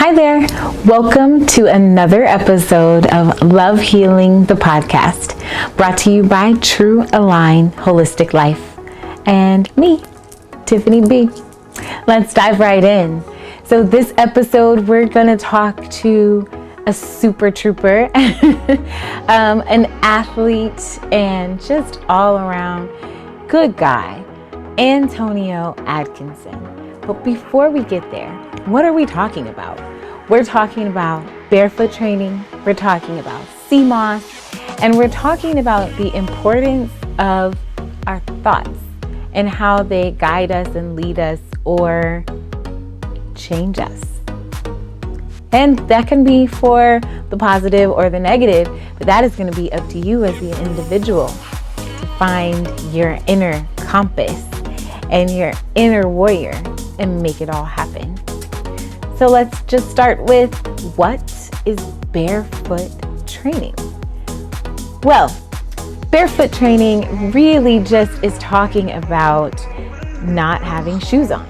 Hi there. Welcome to another episode of Love Healing the Podcast, brought to you by True Align Holistic Life and me, Tiffany B. Let's dive right in. So this episode, we're going to talk to a super trooper, an athlete, and just all around good guy, Antonio Adkinson. But before we get there, what are we talking about? We're talking about barefoot training, we're talking about Seamoss, and we're talking about the importance of our thoughts and how they guide us and lead us or change us. And that can be for the positive or the negative, but that is going to be up to you as the individual to find your inner compass and your inner warrior and make it all happen. So let's just start with, what is barefoot training? Well, barefoot training really just is talking about not having shoes on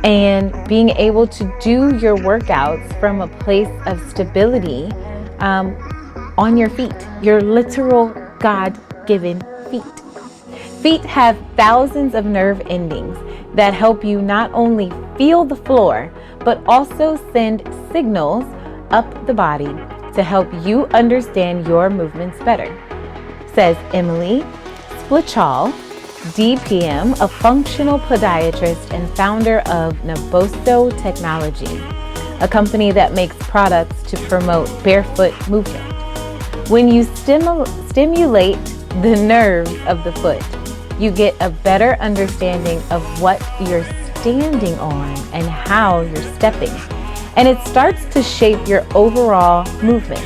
and being able to do your workouts from a place of stability on your feet, your literal God-given feet. Feet have thousands of nerve endings that help you not only feel the floor, but also send signals up the body to help you understand your movements better, says Emily Splichal, DPM, a functional podiatrist and founder of Naboso Technology, a company that makes products to promote barefoot movement. When you stimulate the nerves of the foot, you get a better understanding of what you're standing on and how you're stepping, and it starts to shape your overall movement.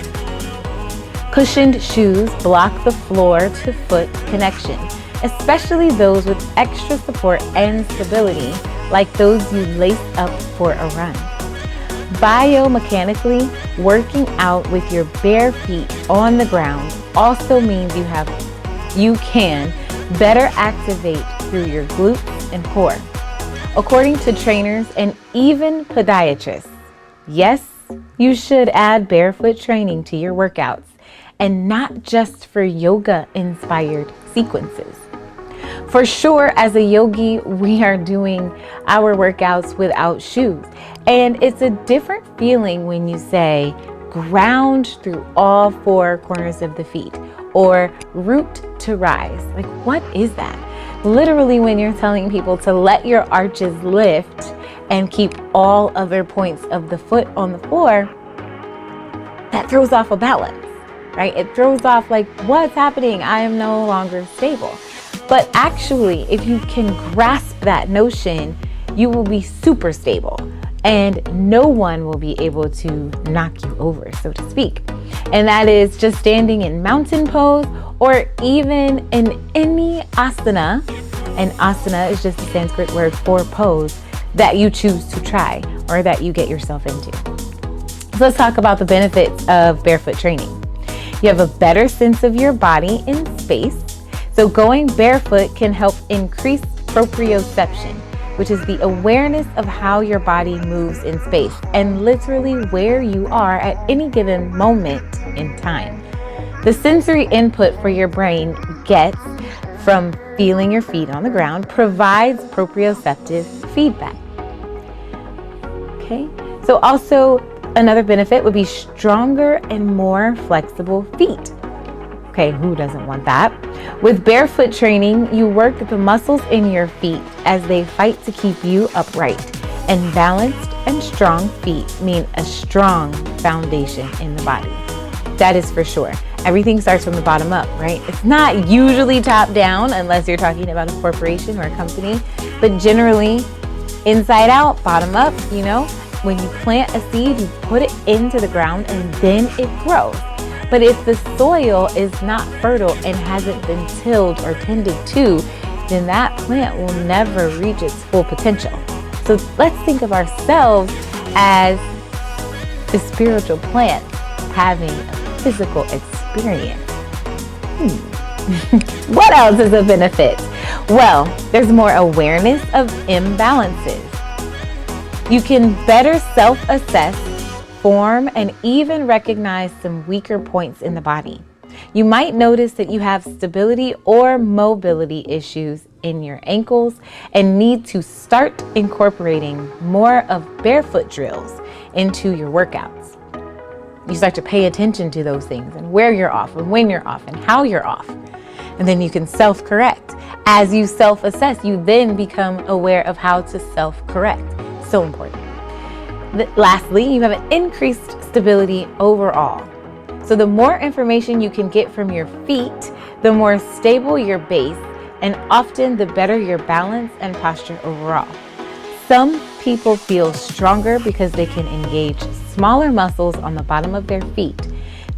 Cushioned shoes block the floor to foot connection, especially those with extra support and stability, like those you lace up for a run. Biomechanically, working out with your bare feet on the ground also means you can better activate through your glutes and core. According to trainers and even podiatrists, yes, you should add barefoot training to your workouts, and not just for yoga-inspired sequences. For sure, as a yogi, we are doing our workouts without shoes, and it's a different feeling when you say ground through all four corners of the feet, or root to rise. Like, what is that? Literally, when you're telling people to let your arches lift and keep all other points of the foot on the floor, that throws off a balance, right? It throws off like, what's happening? I am no longer stable. But actually, if you can grasp that notion, you will be super stable and no one will be able to knock you over, so to speak. And that is just standing in mountain pose or even in any asana. And asana is just a Sanskrit word for pose that you choose to try or that you get yourself into. So let's talk about the benefits of barefoot training. You have a better sense of your body in space. So going barefoot can help increase proprioception, which is the awareness of how your body moves in space and literally where you are at any given moment in time. The sensory input for your brain gets from feeling your feet on the ground provides proprioceptive feedback. Okay, so also another benefit would be stronger and more flexible feet. Okay, who doesn't want that? With barefoot training, you work the muscles in your feet as they fight to keep you upright. And balanced and strong feet mean a strong foundation in the body. That is for sure. Everything starts from the bottom up, right? It's not usually top down unless you're talking about a corporation or a company, but generally inside out, bottom up, you know, when you plant a seed, you put it into the ground and then it grows. But if the soil is not fertile and hasn't been tilled or tended to, then that plant will never reach its full potential. So let's think of ourselves as the spiritual plant having a physical experience. What else is a benefit? Well, there's more awareness of imbalances. You can better self-assess form and even recognize some weaker points in the body. You might notice that you have stability or mobility issues in your ankles and need to start incorporating more of barefoot drills into your workouts. You start to pay attention to those things and where you're off and when you're off and how you're off. And then you can self-correct. As you self-assess, you then become aware of how to self-correct. So important. Lastly, you have an increased stability overall. So the more information you can get from your feet, the more stable your base, and often the better your balance and posture overall. Some people feel stronger because they can engage smaller muscles on the bottom of their feet.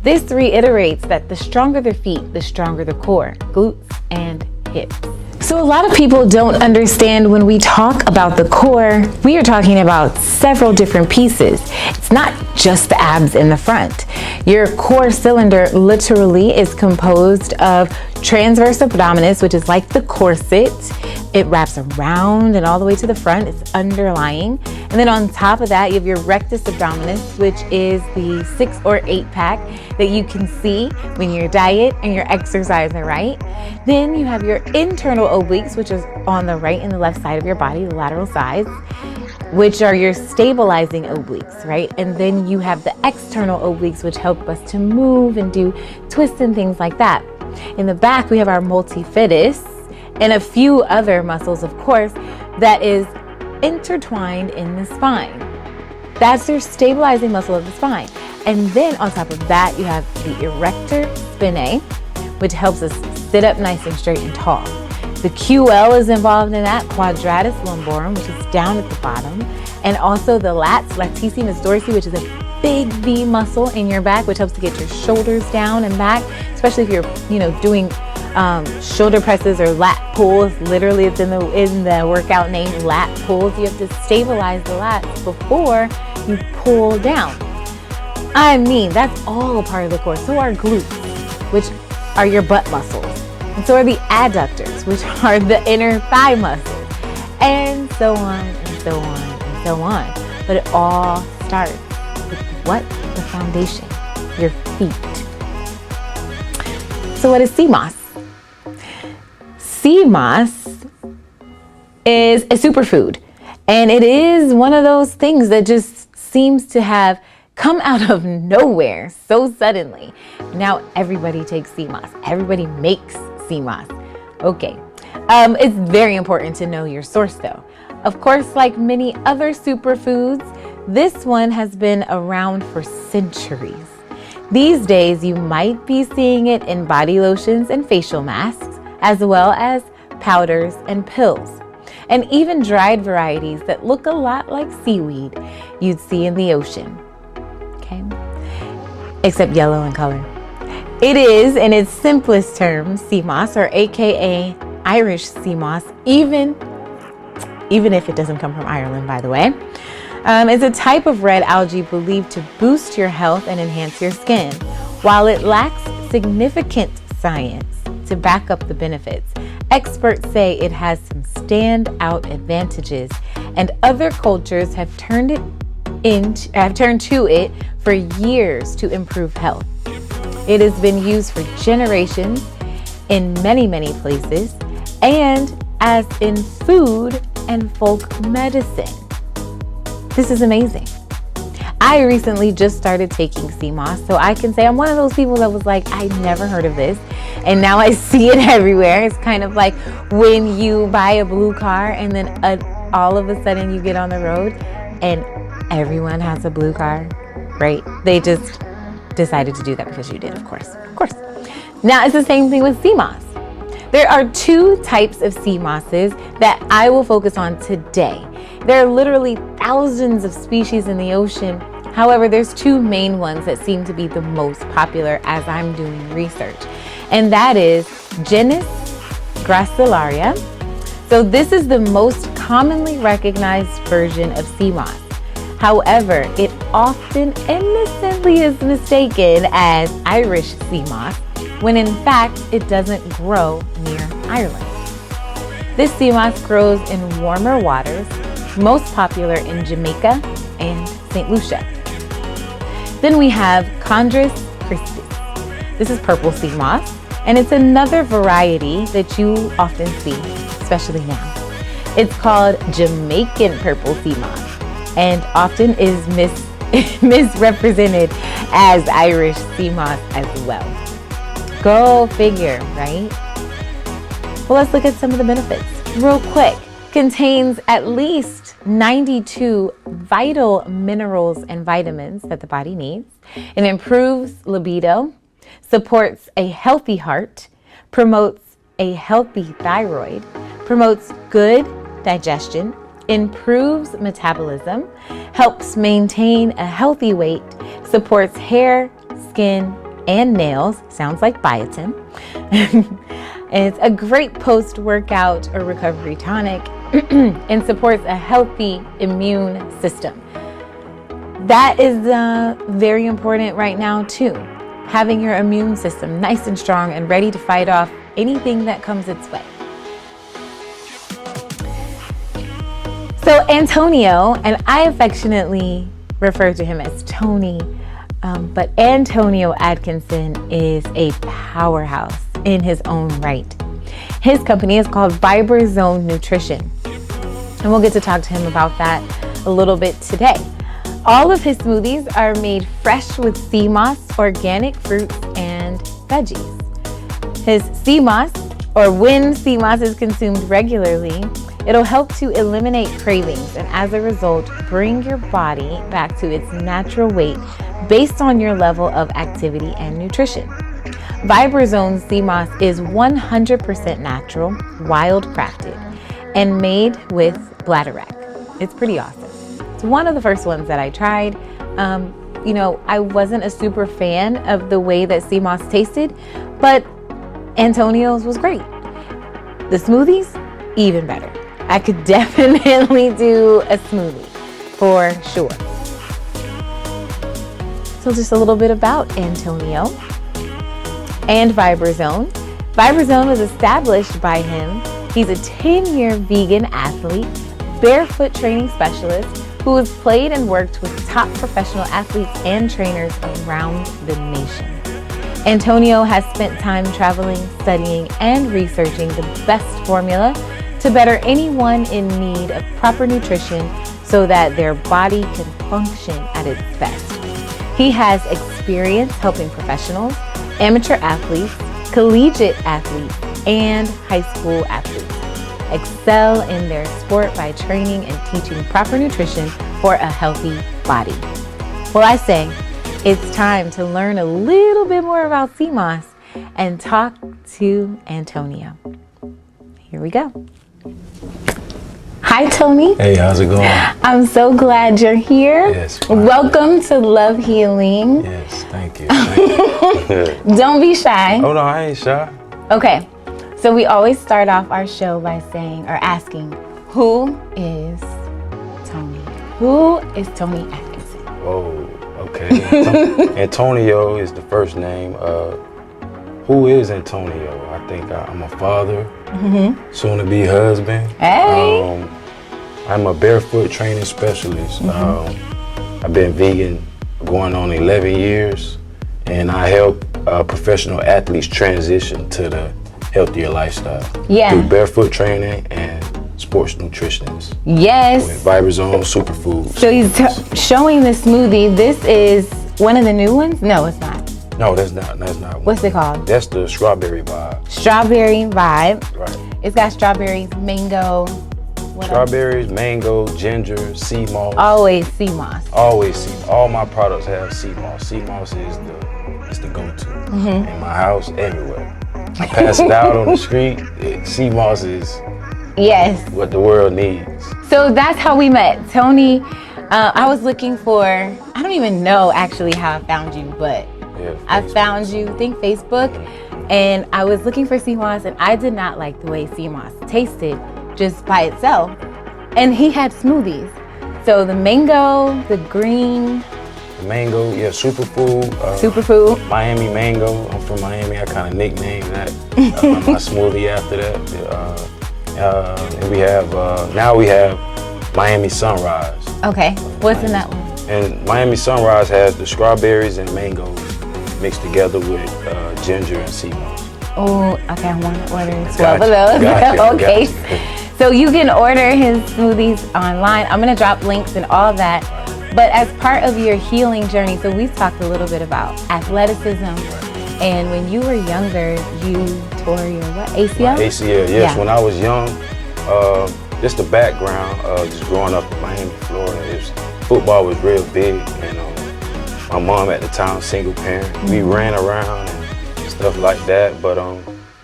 This reiterates that the stronger the feet, the stronger the core, glutes, and hips. So a lot of people don't understand when we talk about the core, we are talking about several different pieces. It's not just the abs in the front. Your core cylinder literally is composed of transverse abdominis, which is like the corset. It wraps around and all the way to the front. It's underlying. And then on top of that, you have your rectus abdominis, which is the 6 or 8 pack that you can see when your diet and your exercise are right. Then you have your internal obliques, which is on the right and the left side of your body, the lateral sides, which are your stabilizing obliques, right? And then you have the external obliques, which help us to move and do twists and things like that. In the back, we have our multifidus and a few other muscles, of course, that is intertwined in the spine. That's your stabilizing muscle of the spine. And then on top of that, you have the erector spinae, which helps us sit up nice and straight and tall. The QL is involved in that, quadratus lumborum, which is down at the bottom. And also the lats, latissimus dorsi, which is a big V muscle in your back, which helps to get your shoulders down and back, especially if you're, doing shoulder presses or lat pulls. Literally, it's in the workout name, lat pulls. You have to stabilize the lats before you pull down. I mean, that's all part of the core. So are glutes, which are your butt muscles. And so are the adductors, which are the inner thigh muscles. And so on and so on and so on. But it all starts with what? The foundation, your feet. So what is Seamoss? Seamoss is a superfood, and it is one of those things that just seems to have come out of nowhere so suddenly. Now everybody takes Seamoss. Everybody makes Seamoss. Okay, it's very important to know your source though. Of course, like many other superfoods, this one has been around for centuries. These days, you might be seeing it in body lotions and facial masks, as well as powders and pills, and even dried varieties that look a lot like seaweed you'd see in the ocean, okay? Except yellow in color. It is, in its simplest terms, Seamoss, or AKA Irish sea moss, even if it doesn't come from Ireland, by the way. It's a type of red algae believed to boost your health and enhance your skin. While it lacks significant science to back up the benefits, experts say it has some standout advantages, and other cultures have turned to it for years to improve health. It has been used for generations in many, many places, and as in food and folk medicine. This is amazing. I recently just started taking Seamoss, so I can say I'm one of those people that was like, I never heard of this, and now I see it everywhere. It's kind of like when you buy a blue car and then all of a sudden you get on the road and everyone has a blue car, right? They just decided to do that because you did, of course. Now it's the same thing with Seamoss. There are two types of sea mosses that I will focus on today. There are literally thousands of species in the ocean. However, there's two main ones that seem to be the most popular as I'm doing research. And that is genus Gracilaria. So this is the most commonly recognized version of sea moss. However, it often innocently is mistaken as Irish sea moss, when in fact it doesn't grow near Ireland. This sea moss grows in warmer waters, most popular in Jamaica and St. Lucia. Then we have Chondrus christis. This is purple sea moss, and it's another variety that you often see, especially now. It's called Jamaican purple sea moss and often is misrepresented as Irish sea moss as well. Go figure, right? Well, let's look at some of the benefits real quick. Contains at least 92 vital minerals and vitamins that the body needs. It improves libido, supports a healthy heart, promotes a healthy thyroid, promotes good digestion, improves metabolism, helps maintain a healthy weight, supports hair, skin, and nails. Sounds like biotin. It's a great post-workout or recovery tonic and supports a healthy immune system. That is very important right now too. Having your immune system nice and strong and ready to fight off anything that comes its way. So Antonio, and I affectionately refer to him as Tony, but Antonio Adkinson is a powerhouse in his own right. His company is called Viberzone Nutrition, and we'll get to talk to him about that a little bit today. All of his smoothies are made fresh with sea moss, organic fruits, and veggies. His sea moss, or when sea moss is consumed regularly, it'll help to eliminate cravings and as a result, bring your body back to its natural weight based on your level of activity and nutrition. Viberzone sea moss is 100% natural, wild crafted, and made with bladderwrack. It's pretty awesome. It's one of the first ones that I tried. I wasn't a super fan of the way that sea moss tasted, but Antonio's was great. The smoothies, even better. I could definitely do a smoothie for sure. So just a little bit about Antonio and Viberzone. Viberzone was established by him. He's a 10-year vegan athlete, barefoot training specialist who has played and worked with top professional athletes and trainers around the nation. Antonio has spent time traveling, studying, and researching the best formula to better anyone in need of proper nutrition so that their body can function at its best. He has experience helping professionals, amateur athletes, collegiate athletes, and high school athletes excel in their sport by training and teaching proper nutrition for a healthy body. Well, I say it's time to learn a little bit more about sea moss and talk to Antonio. Here we go. Hi, Tony. Hey, how's it going? I'm so glad you're here. Yes. Welcome to Love Healing. Yes, thank you. Thank you. Don't be shy. Oh, no, I ain't shy. Okay, so we always start off our show by saying or asking, who is Tony? Who is Tony Adkinson? Oh, okay. Antonio is the first name. Who is Antonio? I think I'm a father, soon to be husband. Hey. I'm a barefoot training specialist. I've been vegan going on 11 years, and I help professional athletes transition to the healthier lifestyle through barefoot training and sports nutritionist. Yes. With Viberzone Superfood. So he's showing the smoothie. This is one of the new ones? No, it's not. No, that's not one. What's it called? That's the strawberry vibe. Strawberry vibe. Right. It's got strawberries, mango. Strawberries, mango, ginger, sea moss. Always sea moss. Always sea moss. All my products have sea moss. Sea moss is the go-to in my house, everywhere. I pass it out on the street. Sea moss is what the world needs. So that's how we met. Tony, I was looking for, I don't even know actually how I found you, but I found you, I think Facebook, and I was looking for sea moss, and I did not like the way sea moss tasted just by itself. And he had smoothies. So the mango, the green. The mango, Superfood. Superfood. Miami mango. I'm from Miami. I kind of nicknamed that my smoothie after that. And we have, now we have Miami Sunrise. Okay. What's in that one? And Miami Sunrise has the strawberries and mangoes mixed together with ginger and Seamoss. Oh, okay, I want to order 12 of those. Gotcha. Okay. So you can order his smoothies online. I'm going to drop links and all that. But as part of your healing journey, so we've talked a little bit about athleticism. And when you were younger, you tore your what? ACL? My ACL, yes. Yeah. When I was young, just the background, just growing up in Miami, Florida, football was real big. And my mom at the time, single parent, we ran around and stuff like that. But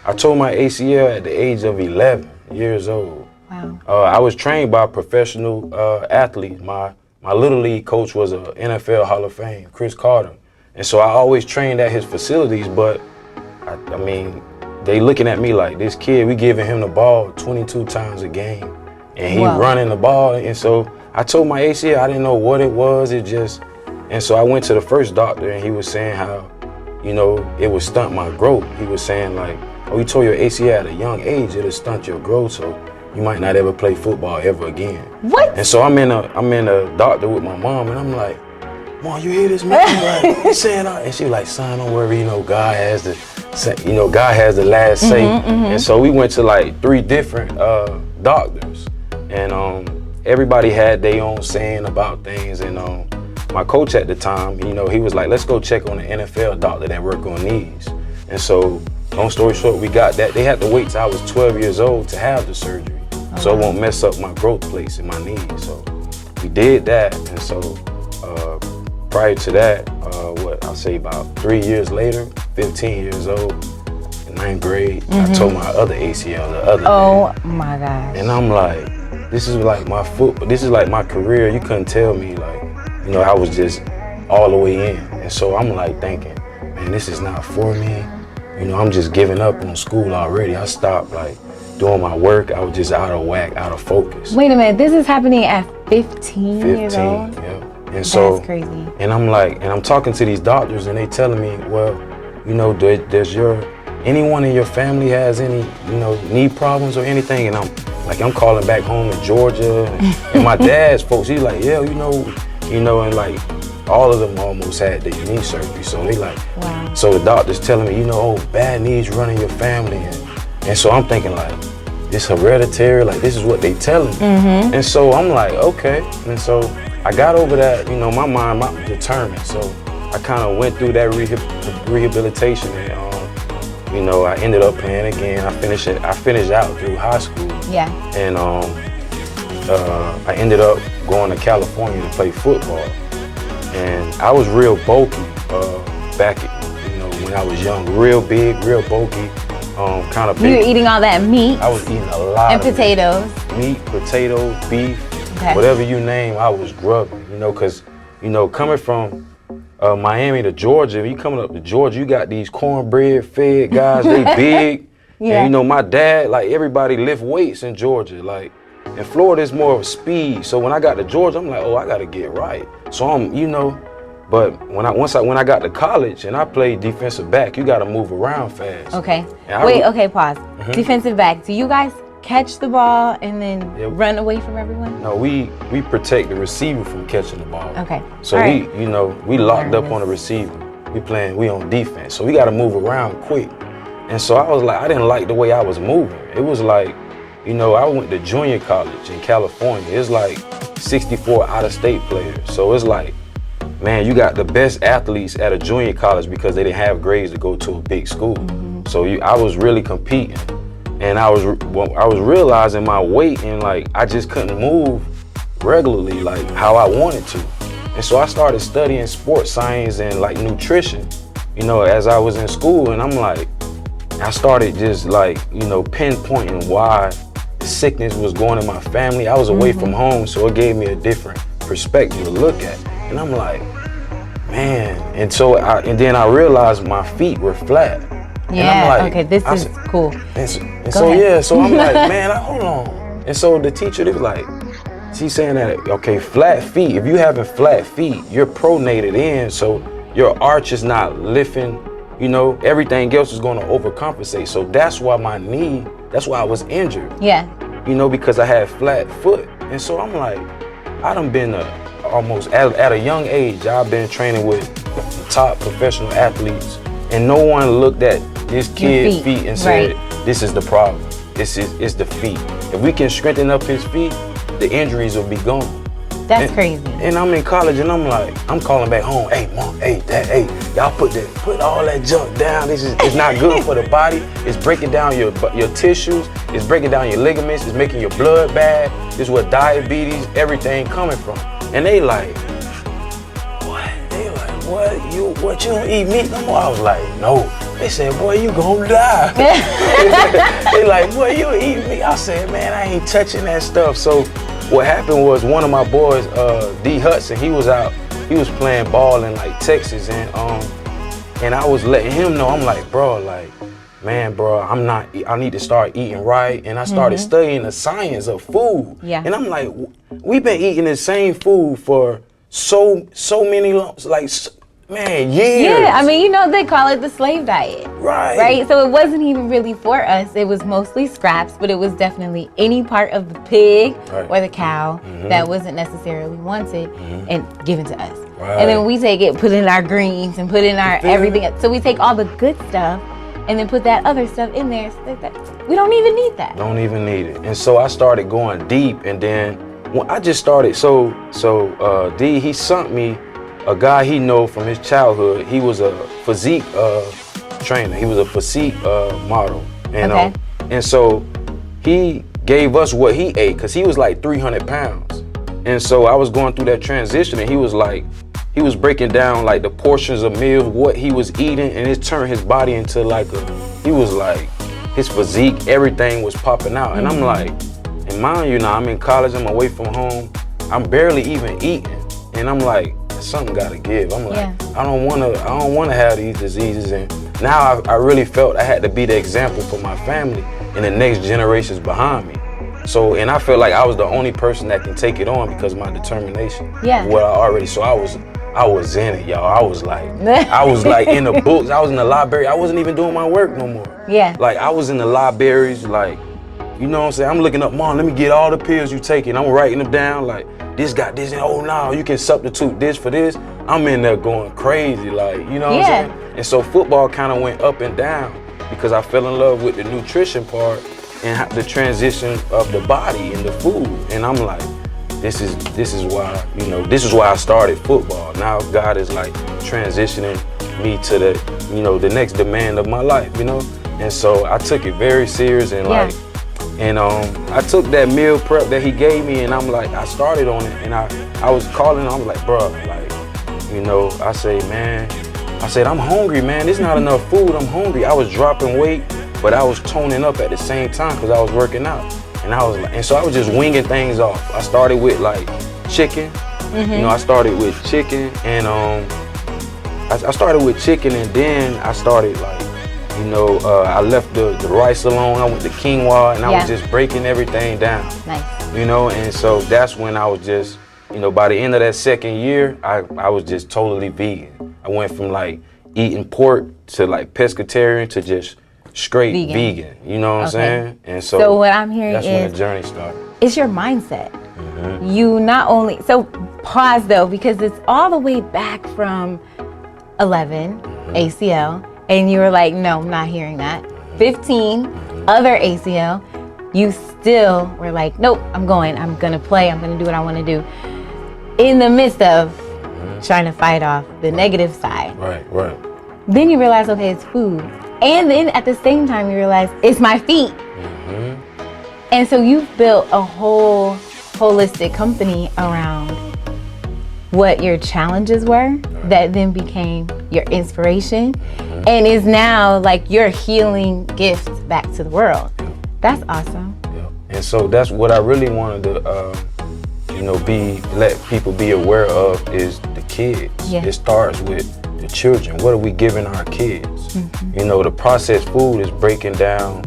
I tore my ACL at the age of 11 years old. Wow. I was trained by a professional athlete. My Little League coach was an NFL Hall of Fame, Chris Carter. And so I always trained at his facilities, but I mean, they looking at me like, this kid, we giving him the ball 22 times a game, and he running the ball. And so I told my ACL, I didn't know what it was, and so I went to the first doctor, and he was saying how, it would stunt my growth. He was saying like, oh, you tore your ACL at a young age, it'll stunt your growth, so you might not ever play football ever again. What? And so I'm in a doctor with my mom, and I'm like, Mom, you hear this man? Like, he's saying that. And she was like, son, don't worry, God has the last say. And so we went to like 3 different doctors, and everybody had their own saying about things. And my coach at the time, he was like, let's go check on the NFL doctor that work on knees. And so, long story short, we got that. They had to wait till I was 12 years old to have the surgery, so it won't mess up my growth plates in my knees. So we did that, and so prior to that, I'll say about 3 years later, 15 years old, in 9th grade, I tore my other ACL the other day. Oh my gosh. And I'm like, this is like my career. You couldn't tell me, like, I was just all the way in. And so I'm like thinking, man, this is not for me. I'm just giving up on school already. I stopped like doing my work. I was just out of whack, out of focus. Wait a minute, this is happening at 15 years old? Yeah. And so, that's crazy. And I'm like, and I'm talking to these doctors, and they telling me, well, does anyone in your family has any, knee problems or anything? And I'm calling back home in Georgia, and my dad's folks, he's like, yeah, and like all of them almost had their knee surgery. So they like, wow. So the doctor's telling me, bad knees running your family, and so I'm thinking like, it's hereditary, like this is what they telling me. And so I'm like, okay, and so I got over that, my mind determined. So I kind of went through that rehabilitation, and I ended up playing again. I finished out through high school. Yeah. And I ended up going to California to play football. And I was real bulky back, when I was young, real big, real bulky, kind of big. You were eating all that meat? I was eating a lot and of potatoes. Meat, potatoes, beef, whatever you name, I was grubbing, because, coming from Miami to Georgia, you coming up to Georgia, you got these cornbread fed guys, they big. Yeah. And my dad, like everybody lift weights in Georgia, like, in Florida it's more of speed. So when I got to Georgia, I'm like, oh, I gotta get right. So I'm, but when I got to college and I played defensive back, you gotta move around fast. Okay. Okay, pause. Defensive back. Do you guys catch the ball and then run away from everyone? No, we protect the receiver from catching the ball. Okay. So we locked up on the receiver. We on defense. So we gotta move around quick. And so I was like, I didn't like the way I was moving. It was like, I went to junior college in California. It's like 64 out-of-state players. So it's like, man, you got the best athletes at a junior college because they didn't have grades to go to a big school. So I was really competing, and I was realizing my weight, and like I just couldn't move regularly like how I wanted to. And so I started studying sports science and like nutrition, as I was in school. And I'm like, I started just like, pinpointing why sickness was going in my family. I was away from home, so it gave me a different perspective to look at. And I'm like, man. And so then I realized my feet were flat. Yeah. And I'm like, okay, this is cool. So I'm like, man, hold on. And so the teacher, they was like, she's saying that, okay, flat feet. If you having flat feet, you're pronated in, so your arch is not lifting. Everything else is going to overcompensate. So that's why that's why I was injured. Yeah. Because I had flat foot. And so I'm like, I done been to almost at a young age, I've been training with top professional athletes, and no one looked at this kid's feet and said, this is the problem. It's the feet. If we can strengthen up his feet, the injuries will be gone. That's crazy. And I'm in college and I'm calling back home, hey mom, hey dad, hey, y'all put all that junk down. It's not good for the body. It's breaking down your tissues. It's breaking down your ligaments. It's making your blood bad. This is where diabetes, everything coming from. And they like, what? They like, what? You don't eat meat no more? I was like, no. They said, boy, you gonna die. They like, boy, you don't eat meat. I said, man, I ain't touching that stuff. So what happened was one of my boys, D Hudson, he was playing ball in like Texas, and I was letting him know, I'm like, bro, like, man, bro, I need to start eating right. And I started studying the science of food. Yeah. And I'm like, we've been eating the same food for so many, like, man, years. Yeah, I mean, they call it the slave diet. Right? So it wasn't even really for us. It was mostly scraps, but it was definitely any part of the pig or the cow that wasn't necessarily wanted and given to us. Right. And then we take it, put in our greens and put in our everything. So we take all the good stuff and then put that other stuff in there. So that we don't even need that. Don't even need it. And so I started going deep, and then when I just started, D, he sent me a guy he know from his childhood. He was a physique trainer. He was a physique model. And and so he gave us what he ate, because he was like 300 pounds. And so I was going through that transition, and he was breaking down like the portions of meals, what he was eating, and it turned his body into like his physique, everything was popping out. And I'm like, and mind you, now I'm in college, I'm away from home, I'm barely even eating. And I'm like, something gotta give. I'm like, I don't wanna have these diseases. And now I really felt I had to be the example for my family and the next generations behind me. So, and I felt like I was the only person that can take it on because of my determination. Yeah. Well, I was in it, y'all. I was like in the books. I was in the library. I wasn't even doing my work no more. Yeah. Like, I was in the libraries, like, you know what I'm saying? I'm looking up, Mom, let me get all the pills you taking. I'm writing them down, like, this got this, and oh no, you can substitute this for this. I'm in there going crazy, like, you know what I'm saying? And so football kind of went up and down because I fell in love with the nutrition part and the transition of the body and the food. And I'm like, this is why, this is why I started football. Now God is like transitioning me to the next demand of my life, And so I took it very serious, and I took that meal prep that he gave me, and I'm like, I started on it, and I was calling, I was like, bro, like, I said, I'm hungry, man. There's not enough food. I'm hungry. I was dropping weight, but I was toning up at the same time because I was working out. And so I was just winging things off. I started with like chicken. I started with chicken, and I started with chicken, and then I started like, I left the rice alone. I went to quinoa, and I was just breaking everything down. Nice. And so that's when I was just, by the end of that second year, I was just totally vegan. I went from like eating pork to like pescatarian to just straight vegan. You know what I'm saying? And so what I'm hearing that's when the journey started. It's your mindset. You not only, so pause though, because it's all the way back from 11, ACL. And you were like, no, I'm not hearing that. 15, other ACL, you still were like, nope, I'm gonna play, I'm gonna do what I wanna do. In the midst of trying to fight off the negative side. Right. Then you realize, okay, it's food. And then at the same time, you realize it's my feet. And so you've built a whole holistic company around what your challenges were that then became your inspiration and is now like your healing gift back to the world. That's awesome. Yeah. And so that's what I really wanted to let people be aware of is the kids. It starts with the children. What are we giving our kids? The processed food is breaking down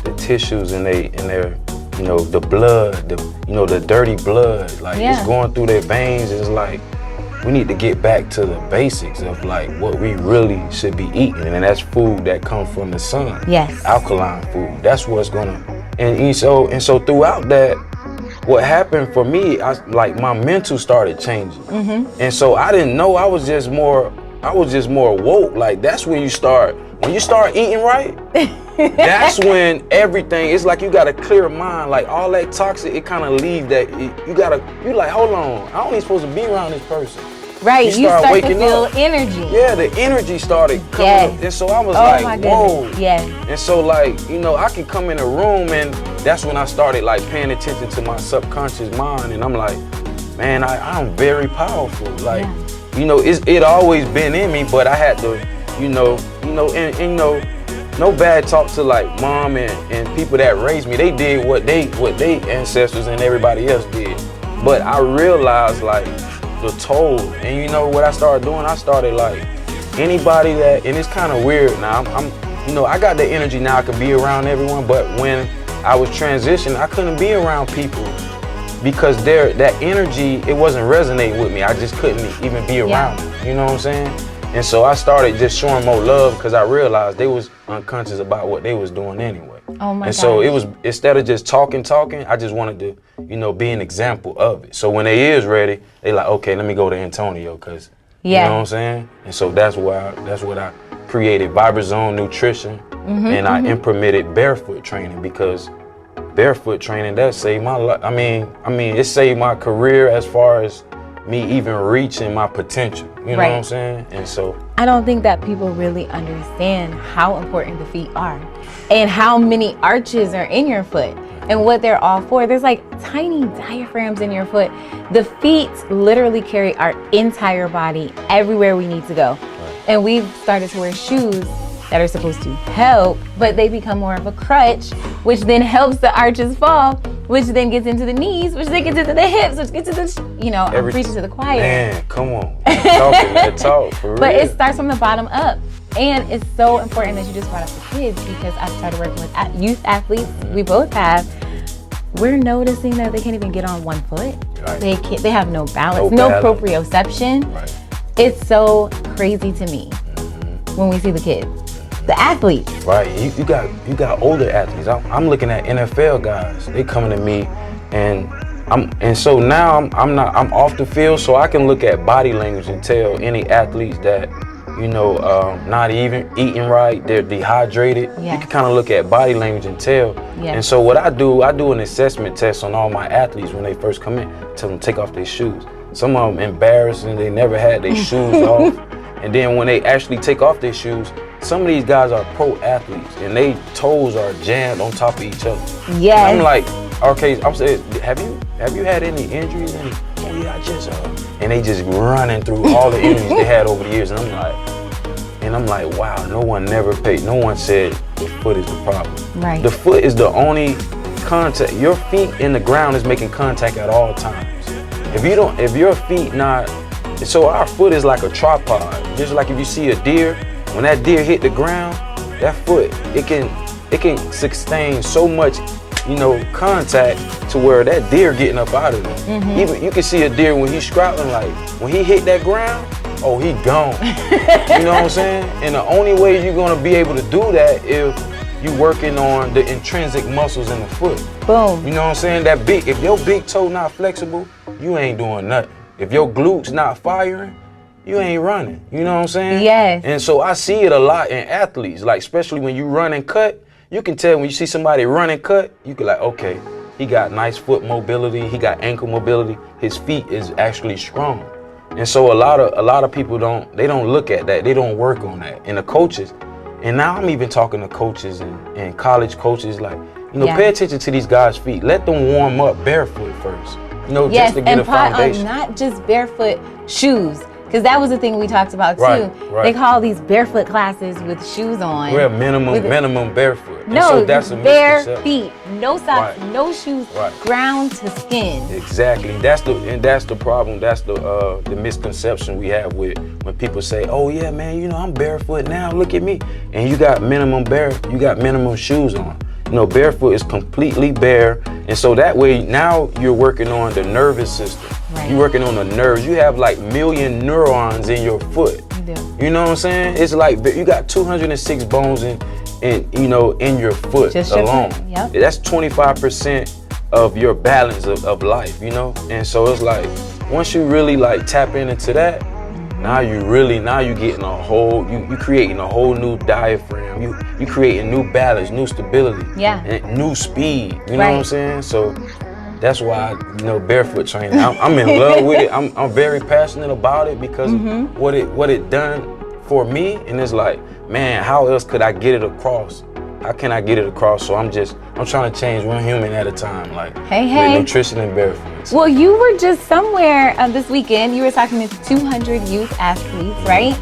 the tissues and their the blood, the dirty blood, like it's going through their veins. It's like we need to get back to the basics of like what we really should be eating, and that's food that comes from the sun. Yes. Alkaline food. That's what's gonna, and so throughout that, what happened for me, my mental started changing. And so I didn't know, I was just more woke. Like, that's when you start eating right, that's when everything, it's like you got a clear mind. Like, all that toxic, it kind of leaves that, you like, hold on, I only supposed to be around this person. Right, you start to feel energy. Yeah, the energy started coming up. And so I was whoa. Yes. And so, like, I can come in a room, and that's when I started, like, paying attention to my subconscious mind. And I'm like, man, I'm very powerful. Like, it always been in me, but I had to, no bad talk to, like, mom and people that raised me. They did what they ancestors and everybody else did. But I realized, like, the toll. And what I started doing, I started, like, anybody that, and it's kind of weird now, I got the energy now, I can be around everyone, but when I was transitioning, I couldn't be around people because that energy, it wasn't resonating with me. I just couldn't even be around them, you know what I'm saying? And so I started just showing more love because I realized they was unconscious about what they was doing anyway. Oh my And so it was, instead of just talking, I just wanted to, be an example of it. So when they is ready, they like, okay, let me go to Antonio, because you know what I'm saying? And so that's what I created Viberzone Nutrition, and I implemented Barefoot Training, because Barefoot Training, that saved my life. I mean, it saved my career as far as me even reaching my potential. You know what I'm saying? And so I don't think that people really understand how important the feet are and how many arches are in your foot and what they're all for. There's like tiny diaphragms in your foot. The feet literally carry our entire body everywhere we need to go. And we've started to wear shoes that are supposed to help, but they become more of a crutch, which then helps the arches fall, which then gets into the knees, which then gets into the hips, which gets to the, I'm preaching to the choir. Man, come on. That talk, for real. But it starts from the bottom up. And it's so important that you just brought up the kids, because I started working with youth athletes. We both have. We're noticing that they can't even get on one foot. Right. They have no balance, no proprioception. Right. It's so crazy to me when we see the kids. The athletes. Right, you got older athletes. I'm looking at NFL guys. They coming to me, and so now I'm off the field, so I can look at body language and tell any athletes that not even eating right, they're dehydrated. You can kind of look at body language and tell. And so what I do an assessment test on all my athletes when they first come in. Tell them to take off their shoes. Some of them embarrassed and they never had their shoes off. And then when they actually take off their shoes, some of these guys are pro athletes and their toes are jammed on top of each other. Yes. I'm like, okay, I'm saying, have you had any injuries? And oh yeah, I just and they just running through all the injuries they had over the years, and I'm like, wow, no one said the foot is the problem. Right. The foot is the only contact. Your feet in the ground is making contact at all times. If your feet not, so our foot is like a tripod. Just like if you see a deer, when that deer hit the ground, that foot, it can sustain so much, contact to where that deer getting up out of it. Even you can see a deer when he's scrapping, like when he hit that ground, oh, he gone. You know what I'm saying? And the only way you're gonna be able to do that if you working on the intrinsic muscles in the foot. Boom. You know what I'm saying? If your big toe not flexible, you ain't doing nothing. If your glutes not firing, you ain't running. You know what I'm saying? Yes. And so I see it a lot in athletes, like especially when you run and cut, you can tell when you see somebody run and cut, you can like, okay, he got nice foot mobility, he got ankle mobility, his feet is actually strong. And so a lot of people don't look at that, they don't work on that. And the coaches, and now I'm even talking to coaches and college coaches, like, pay attention to these guys' feet. Let them warm up barefoot first, just to get a foundation. On not just barefoot shoes, because that was the thing we talked about too. Right. They call these barefoot classes with shoes on. We're minimum barefoot. No, so that's a bare feet, no socks, no shoes, Right. ground to skin. Exactly. That's the problem. That's the misconception we have with when people say, "Oh yeah, man, I'm barefoot now. Look at me." And you got minimum shoes on. Barefoot is completely bare, and so that way now you're working on the nervous system. Right. You're working on the nerves. You have like million neurons in your foot. You do. You know what I'm saying? It's like you got 206 bones in your foot Just alone. Yep. That's 25% of your balance of life, you know? And so it's like, once you really like tap into that, now you getting a whole, you creating a whole new diaphragm, you creating new balance, new stability, and new speed, you know what I'm saying? So that's why, you know, barefoot training, I'm in love with it. I'm very passionate about it because of what it done for me. And it's like, man, how else could I get it across? How can I get it across? So I'm trying to change one human at a time, like with nutrition and barefoot. Well, you were just somewhere this weekend, you were talking to 200 youth athletes, right?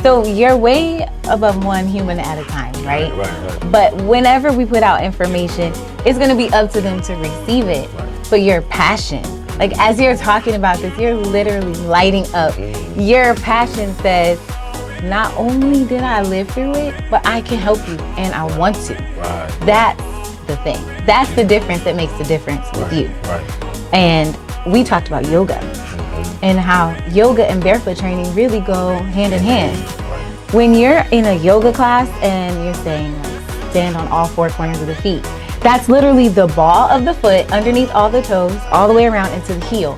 So you're way above one human at a time, right? Right. But whenever we put out information, it's gonna be up to them to receive it. But your passion, like as you're talking about this, you're literally lighting up. Your passion says, not only did I live through it, but I can help you and I want to. Right. That's the thing. That's the difference that makes the difference with you. Right. And we talked about yoga and how yoga and barefoot training really go hand in hand. Right. When you're in a yoga class and you're saying like, stand on all four corners of the feet, that's literally the ball of the foot underneath all the toes, all the way around into the heel.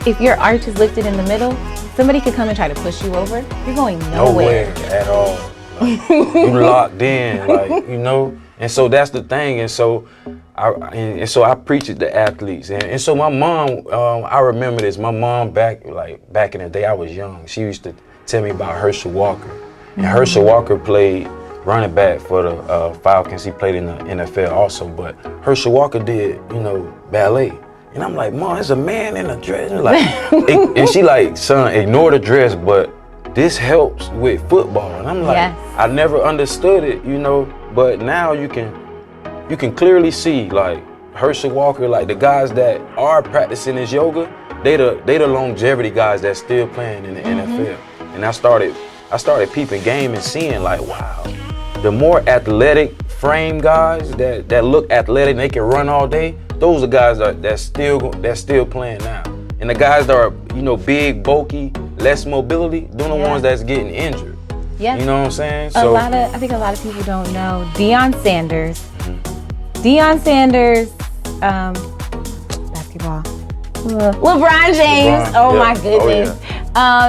If your arch is lifted in the middle, somebody could come and try to push you over. You're going nowhere at all. Like, you locked in, like, you know. And so that's the thing. And so I preach it to athletes. And so my mom, I remember this. My mom back in the day, I was young. She used to tell me about Herschel Walker. And Herschel Walker played running back for the Falcons. He played in the NFL also. But Herschel Walker did, you know, ballet. And I'm like, Mom, there's a man in a dress. And, like, and she like, son, ignore the dress, but this helps with football. And I'm like, I never understood it, you know, but now you can clearly see, like, Herschel Walker, like the guys that are practicing this yoga, they the longevity guys that's still playing in the NFL. And I started peeping game and seeing like, wow, the more athletic frame guys that look athletic and they can run all day, those are guys that's still playing now. And the guys that are, you know, big, bulky, less mobility, they're the ones that's getting injured. Yeah. You know what I'm saying? So I think a lot of people don't know Deion Sanders. Deion Sanders, basketball. LeBron James. My goodness.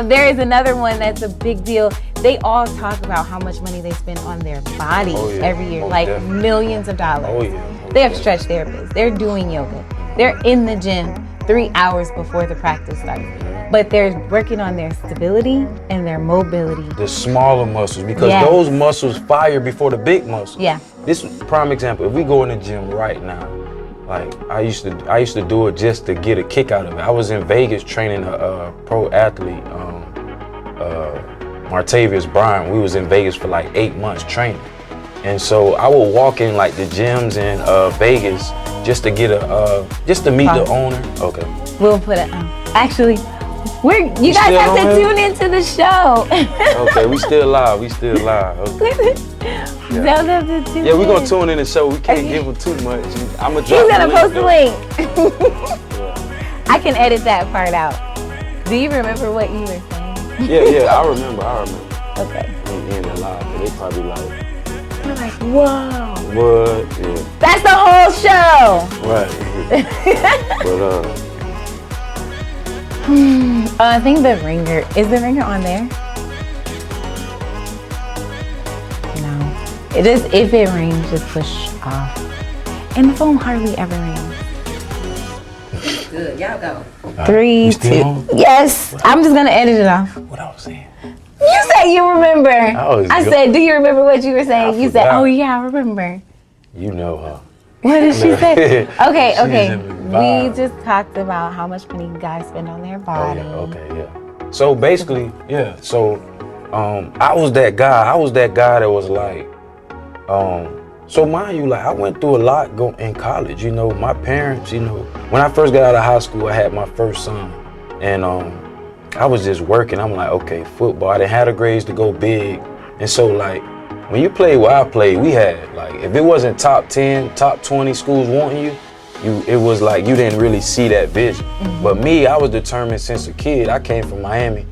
There is another one that's a big deal. They all talk about how much money they spend on their bodies every year, millions of dollars. They have stretch therapists. They're doing yoga. They're in the gym 3 hours before the practice starts. But they're working on their stability and their mobility. The smaller muscles, because those muscles fire before the big muscles. Yeah. This prime example, if we go in the gym right now, like I used to do it just to get a kick out of it. I was in Vegas training a pro athlete, Martavius Bryant. We was in Vegas for like 8 months training. And so I would walk in like the gyms in Vegas just to get just to meet the owner. Okay. We'll put it actually, you guys have to tune into the show. Okay, we still live. Okay. Yeah, we're gonna tune in the show. We can't give them too much. I'm gonna drop. He's gonna post the link. I can edit that part out. Do you remember what you were saying? Yeah, I remember. Okay. In the live, they probably like. They're like, whoa. What? Yeah. That's the whole show. Right. But I think the ringer, is the ringer on there? No. It is, if it rings, just push off. And the phone hardly ever rings. Good, y'all go. 3, 2. Yes, I'm just gonna edit it off. What I was saying? You said you remember. I said, do you remember what you were saying? You said, oh yeah, I remember. You know her. What did she say? Okay. We just talked about how much money guys spend on their body. Yeah. So basically, so I was that guy that was like, so mind you, like I went through a lot in college, you know, my parents, you know, when I first got out of high school, I had my first son, and I was just working. I'm like, okay, football, I didn't have the grades to go big, and so like, when you played where I played, we had, like, if it wasn't top 10, top 20 schools wanting you, it was like you didn't really see that vision. But me, I was determined since a kid. I came from Miami,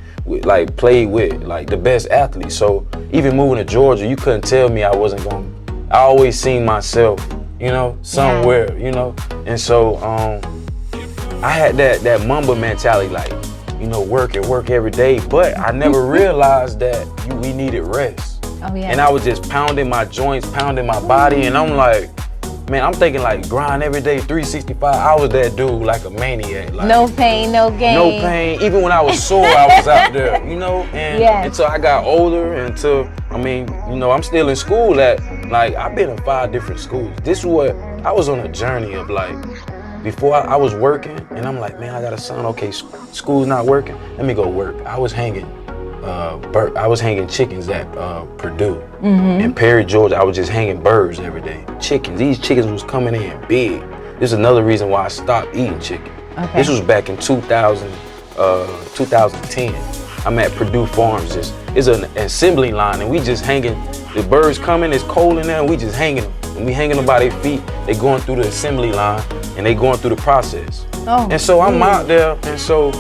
played with, like, the best athletes. So even moving to Georgia, you couldn't tell me I wasn't going. I always seen myself, you know, somewhere, you know. And so I had that Mamba mentality, like, you know, work every day, but I never realized that we needed rest. Oh, yeah. And I was just pounding my joints, pounding my body, and I'm like, man, I'm thinking like grind every day, 365. I was that dude, like a maniac. Like, no pain, no gain. No pain. Even when I was sore, I was out there, you know? And until I got older, I mean, you know, I'm still in school I've been in 5 different schools. This is what, I was on a journey of like, before I was working, and I'm like, man, I got a son, okay, school's not working, let me go work. I was hanging chickens at Purdue. In Perry, Georgia. I was just hanging birds every day. Chickens. These chickens was coming in big. This is another reason why I stopped eating chicken. Okay. This was back in 2010. I'm at Purdue Farms. It's an assembly line, and we just hanging. The birds coming, it's cold in there, and we just hanging them. And we hanging them by their feet. They going through the assembly line, and they going through the process. Oh. And so I'm out there, and so,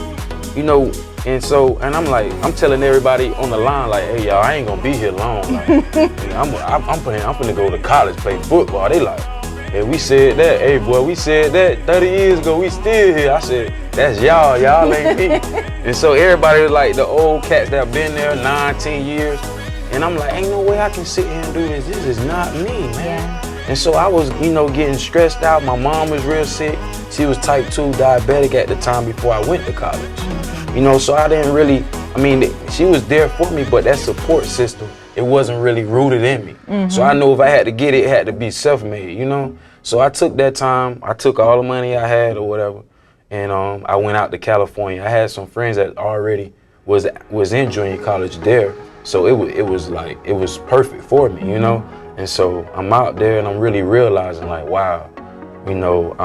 you know, and I'm like, I'm telling everybody on the line, like, hey, y'all, I ain't gonna be here long. Like, I'm finna go to college, play football. They like, hey, we said that. Hey, boy, we said that 30 years ago. We still here. I said, that's y'all. Y'all ain't me. And so everybody was like, the old cats that have been there 9, 10 years. And I'm like, ain't no way I can sit here and do this. This is not me, man. Yeah. And so I was, you know, getting stressed out. My mom was real sick. She was type 2 diabetic at the time before I went to college. You know, so I didn't really, I mean, she was there for me, but that support system, it wasn't really rooted in me. So I know if I had to get it, it had to be self-made, you know? So I took that time, I took all the money I had or whatever, and I went out to California. I had some friends that already was in junior college there, so it was perfect for me, you know? And so I'm out there and I'm really realizing like, wow, you know,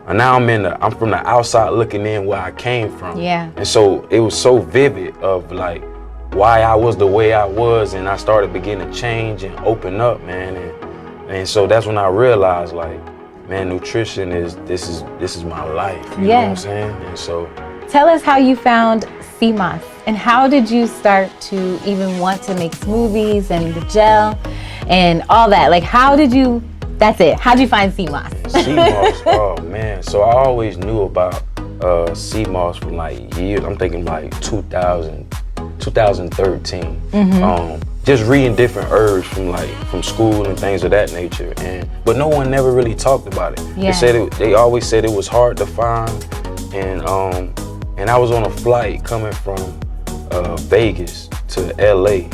and now I'm from the outside looking in where I came from. Yeah. And so it was so vivid of like why I was the way I was, and I started beginning to change and open up, man. And so that's when I realized like, man, nutrition this is my life. You know what I'm saying? And so tell us how you found Seamoss, and how did you start to even want to make smoothies and the gel and all that? Like, how'd you find Seamoss? Seamoss, oh man. So I always knew about Seamoss from like years. I'm thinking like 2013. Just reading different herbs from school and things of that nature. But no one never really talked about it. Yeah. They always said it was hard to find. And I was on a flight coming from Vegas to LA,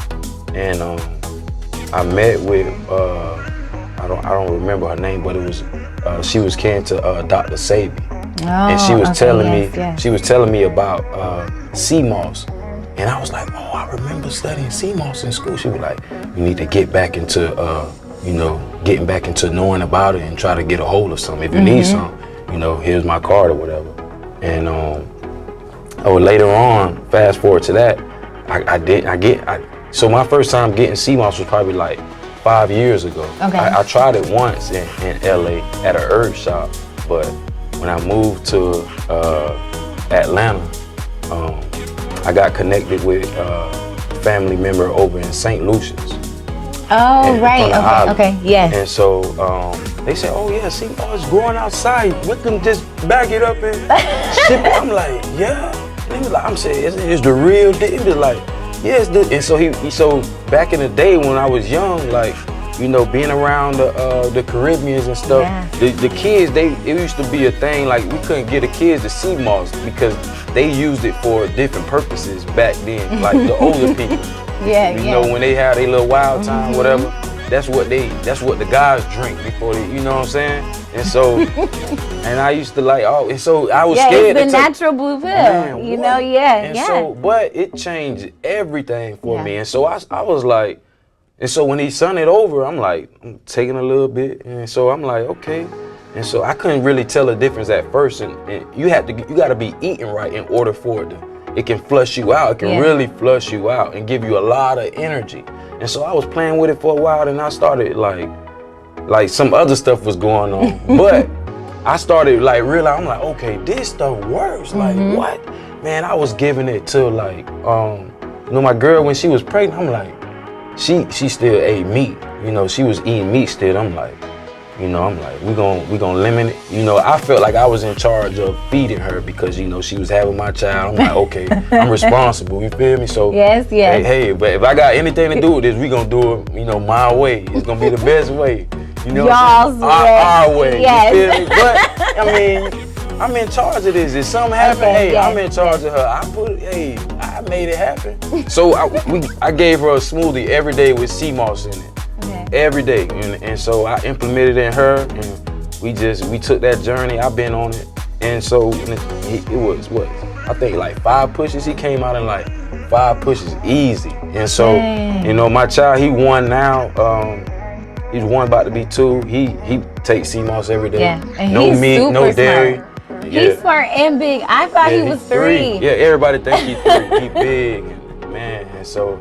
and I met with I don't remember her name, but it was she was kin to Dr. Sabi, and she was telling me about Seamoss, and I was like, oh, I remember studying Seamoss in school. She was like, you need to get back into getting back into knowing about it and try to get a hold of something. If you need something, you know, here's my card or whatever. And later on, fast forward to that, so my first time getting Seamoss was probably like 5 years ago. Okay. I tried it once in LA at a herb shop, but when I moved to Atlanta, I got connected with a family member over in St. Lucia's. Oh, right. Okay. Yeah. And so they said, oh yeah, Seamoss growing outside. We can just bag it up and ship it. I'm like, yeah. And he was like, I'm saying, it's the real deal. He was like, yeah, it's the. And so so back in the day when I was young, like, you know, being around the Caribbeans and stuff, the kids, it used to be a thing, like we couldn't get the kids to Seamoss because they used it for different purposes back then, like the older people. You know, when they had their little wild time, whatever, that's what the guys drink before they, you know what I'm saying? And so, and I used to like, and so I was scared. It's the natural blue pill, man, you know, So, but it changed everything for me. And so I was like, and so when he sent it over, I'm like, I'm taking a little bit. And so I'm like, okay. And so I couldn't really tell the difference at first. And you got to be eating right in order for it can flush you out. It can really flush you out and give you a lot of energy. And so I was playing with it for a while, and I started like some other stuff was going on. But I started like realizing, I'm like, okay, this stuff works. Like what? Man, I was giving it to like, you know, my girl when she was pregnant, I'm like, she still ate meat. You know, she was eating meat still. I'm like, You know, I'm like, we gonna limit it. You know, I felt like I was in charge of feeding her because, you know, she was having my child. I'm like, okay, I'm responsible, you feel me? So yes. hey, but if I got anything to do with this, we gonna do it, you know, my way. It's gonna be the best way. You know, y'all's way. Our way. Yes. You feel me? But I mean, I'm in charge of this. If something happen, I'm in charge of her. I made it happen. So I gave her a smoothie every day with Seamoss in it. Every day, and so I implemented it in her, and we took that journey. I've been on it, and so it was what I think like 5 pushes. He came out in like 5 pushes, easy. And so you know, my child, he 1 now. He's 1 about to be 2. He takes Seamoss every day. Yeah, and no he's meat, no dairy. Smart. He's smart and big. I thought he was 3. Yeah, everybody think he's 3. He big, man, and so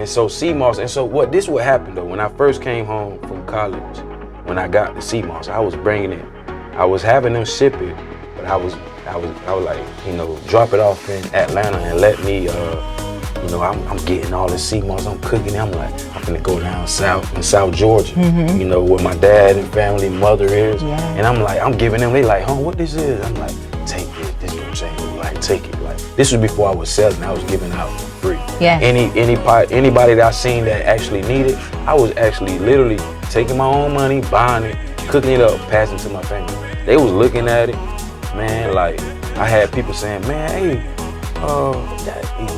Seamoss, and so what happened though, when I first came home from college, when I got the Seamoss, I was bringing it, I was having them ship it, but I was like, you know, drop it off in Atlanta and let me, you know, I'm getting all this Seamoss, I'm cooking it, I'm like, I'm gonna go down south, in South Georgia, you know, where my dad and family, mother is, and I'm like, I'm giving them, they like, what this is? I'm like, take it, this is what I'm saying, like, take it. Like, this was before I was selling, I was giving out for free. Yeah. Anybody that I seen that actually needed, I was actually literally taking my own money, buying it, cooking it up, passing it to my family. They was looking at it, man, like, I had people saying, man, hey,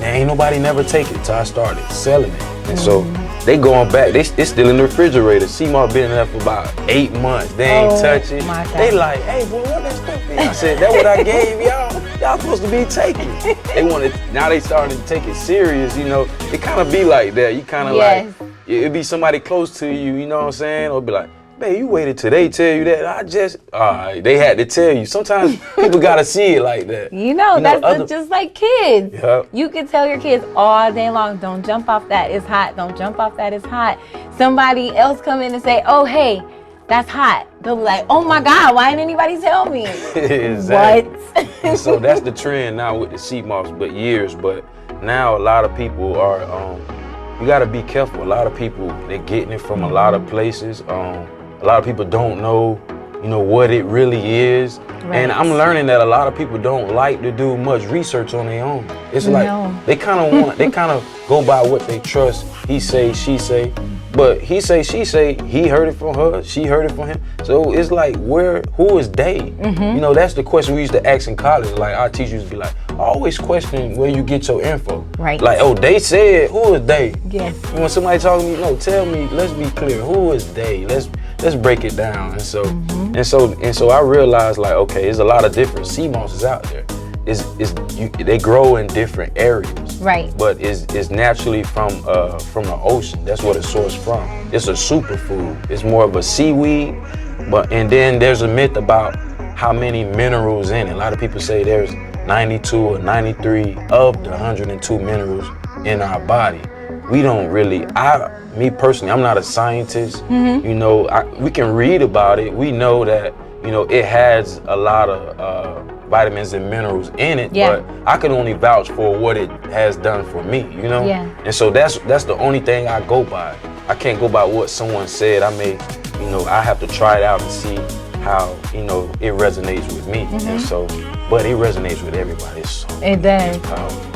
ain't nobody never take it till I started selling it. And so they going back, it's still in the refrigerator. Seamoss been in there for about 8 months. They ain't touch it. They like, hey, boy, what that stuff is? I said, that what I gave y'all? Y'all supposed to be taking it. They wanted, now they starting to take it serious, you know. It kind of be like that. You kind of like, it'd be somebody close to you, you know what I'm saying? Or be like, man, you waited till they tell you that. They had to tell you. Sometimes people gotta see it like that. You know that's just like kids. Yep. You can tell your kids all day long, don't jump off that, it's hot. Don't jump off that, it's hot. Somebody else come in and say, oh, hey, that's hot. They'll be like, oh my God, why didn't anybody tell me? Exactly. What? And so that's the trend now with the Seamoss, but now a lot of people are, you gotta be careful. A lot of people, they're getting it from a lot of places. A lot of people don't know, you know, what it really is. Right. And I'm learning that a lot of people don't like to do much research on their own. It's like they kind of go by what they trust. He say, she say, but he say, she say, he heard it from her, she heard it from him. So it's like, who is they? You know, that's the question we used to ask in college. Like our teachers used to be like, always question where you get your info. Right. Like, oh, they said, who is they? Yes. When somebody talking to me, no, tell me, let's be clear, who is they? Let's break it down. And so I realized, like, okay, there's a lot of different Seamosses out there. They grow in different areas. Right. But it's naturally from the ocean. That's what it's sourced from. It's a superfood. It's more of a seaweed. And then there's a myth about how many minerals in it. A lot of people say there's 92 or 93 of the 102 minerals in our body. We don't really, me personally, I'm not a scientist. You know, we can read about it. We know that, you know, it has a lot of vitamins and minerals in it, but I can only vouch for what it has done for me, you know? And so that's the only thing I go by. I can't go by what someone said. I have to try it out and see how, you know, it resonates with me. And so, but it resonates with everybody. So, it does.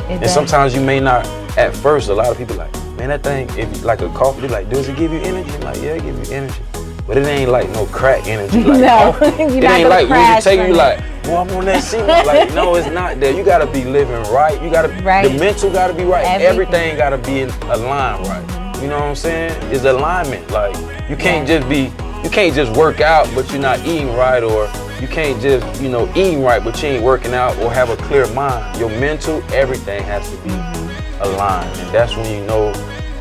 And sometimes you may not, at first, a lot of people like, man, that thing, if like a coffee, they're like, does it give you energy? I'm like, yeah, it gives you energy. But it ain't like no crack energy. Like, no, it ain't like when you take you like, well, I'm on that seat. Like, no, it's not that. You gotta be living right. You gotta, the mental gotta be right. Everything gotta be in line right. You know what I'm saying? It's alignment. Like, you can't just work out, but you're not eating right, or you can't just, you know, eating right, but you ain't working out or have a clear mind. Your mental, everything has to be aligned. And that's when you know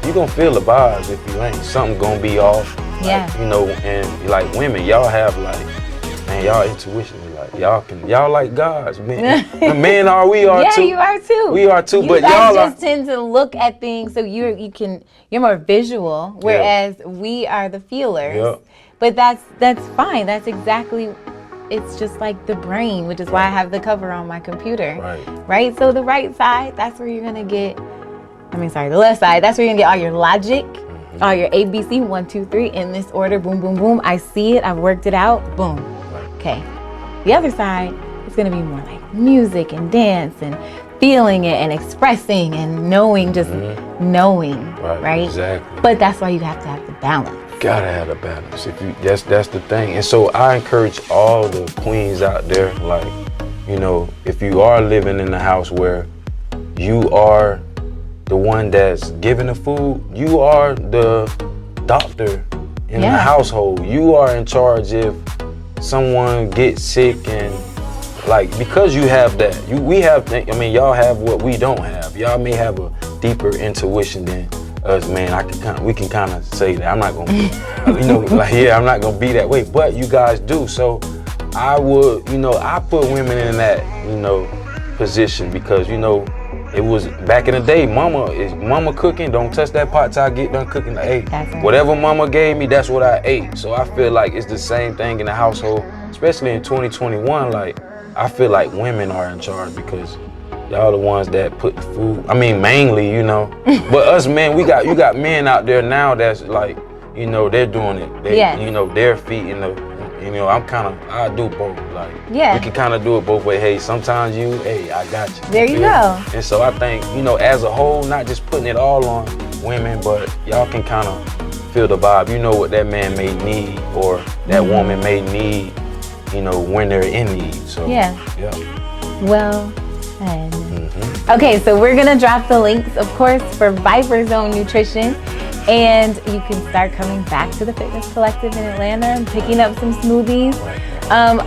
you're gonna feel the vibes. If you ain't, something gonna be off. Like, you know, and like women, y'all have like, man, y'all intuition. Like, y'all like gods, man. Men are, we are too. Yeah, you are too. We are too, but y'all just tend to look at things, so you're more visual, whereas we are the feelers. But that's fine. That's exactly, it's just like the brain, which is why I have the cover on my computer. Right? So the right side, that's where you're gonna get, the left side, that's where you're gonna get all your logic. all your ABC, 1, 2, 3 in this order, boom, boom, boom. I see it, I've worked it out, boom. Okay. The other side is gonna be more like music and dance and feeling it and expressing and knowing, just knowing, right? Exactly. But that's why you have to have the balance. Gotta have the balance. If you, that's the thing. And so I encourage all the queens out there, like, you know, if you are living in a house where you are the one that's giving the food, you are the doctor in the household. You are in charge if someone gets sick, and like, because you have that, we have, I mean, y'all have what we don't have. Y'all may have a deeper intuition than us, man. We can kind of say that. I'm not gonna, you know, like, I'm not gonna be that way, but you guys do. So I would, you know, I put women in that, you know, position because, you know, it was back in the day, mama cooking, don't touch that pot till I get done cooking. Hey, whatever mama gave me, that's what I ate. So I feel like it's the same thing in the household, especially in 2021. Like, I feel like women are in charge because y'all the ones that put the food. I mean, mainly, you know, but us men, you got men out there now that's like, you know, they're doing it. You know, their feet in the, you know, I do both. Like, you can kind of do it both ways. Hey, sometimes hey, I got you. There you go. And so I think, you know, as a whole, not just putting it all on women, but y'all can kind of feel the vibe. You know what that man may need or that woman may need, you know, when they're in need. So Well said. Okay, so we're gonna drop the links, of course, for Viberzone Nutrition, and you can start coming back to the Fitness Collective in Atlanta and picking up some smoothies.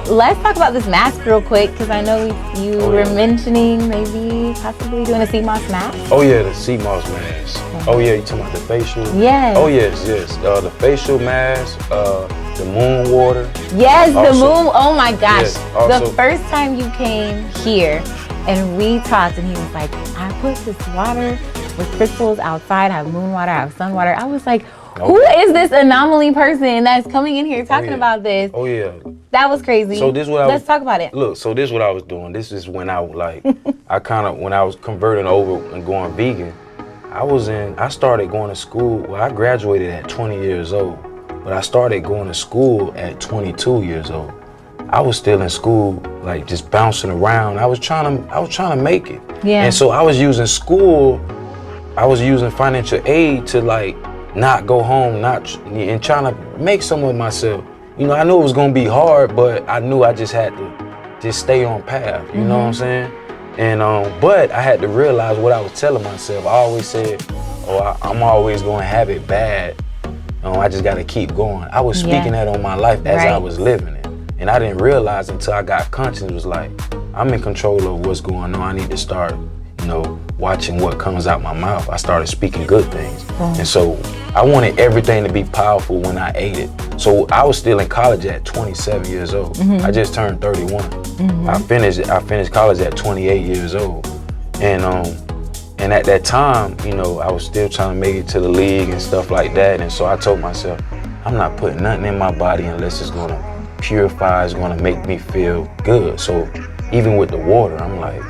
Let's talk about this mask real quick, because I know you were mentioning maybe possibly doing a Seamoss mask. Oh yeah, the Seamoss mask. Oh yeah, you talking about the facial? Yes. Oh yes. The facial mask, the moon water. Yes, also, the moon. Oh my gosh. Yes, also, the first time you came here and we talked, and he was like, I put this water with crystals outside, I have moon water, I have sun water. I was like, who is this anomaly person that's coming in here talking about this? Oh yeah. That was crazy. So this what Let's talk about it. Look, so this is what I was doing. This is when I like, when I was converting over and going vegan, I started going to school. Well, I graduated at 20 years old, but I started going to school at 22 years old. I was still in school, like just bouncing around. I was trying to make it. Yeah. And so I was using financial aid to like not go home, and trying to make some of myself. You know, I knew it was gonna be hard, but I knew I just had to just stay on path. You know what I'm saying? And but I had to realize what I was telling myself. I always said, I'm always gonna have it bad. I just gotta keep going. I was speaking that on my life as I was living it. And I didn't realize until I got conscious, it was like, I'm in control of what's going on. I need to start, you know, watching what comes out my mouth. I started speaking good things. And so I wanted everything to be powerful when I ate it. So I was still in college at 27 years old. I just turned 31. I finished college at 28 years old. And at that time, you know, I was still trying to make it to the league and stuff like that. And so I told myself, I'm not putting nothing in my body unless it's gonna purify, it's gonna make me feel good. So even with the water, I'm like,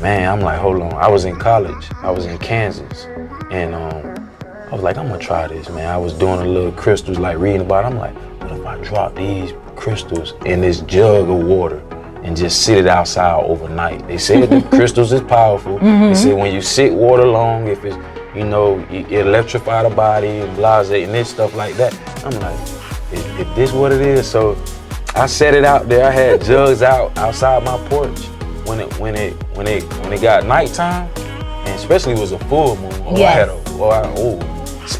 man, I'm like, hold on. I was in college, I was in Kansas, and I was like, I'm gonna try this, man. I was doing a little crystals, like reading about it. I'm like, what if I drop these crystals in this jug of water and just sit it outside overnight? They said the crystals is powerful. They said when you sit water long, if it's, you know, it electrify the body and blase and this stuff like that. I'm like, is this what it is? So I set it out there. I had jugs outside my porch when it got nighttime, and especially it was a full moon.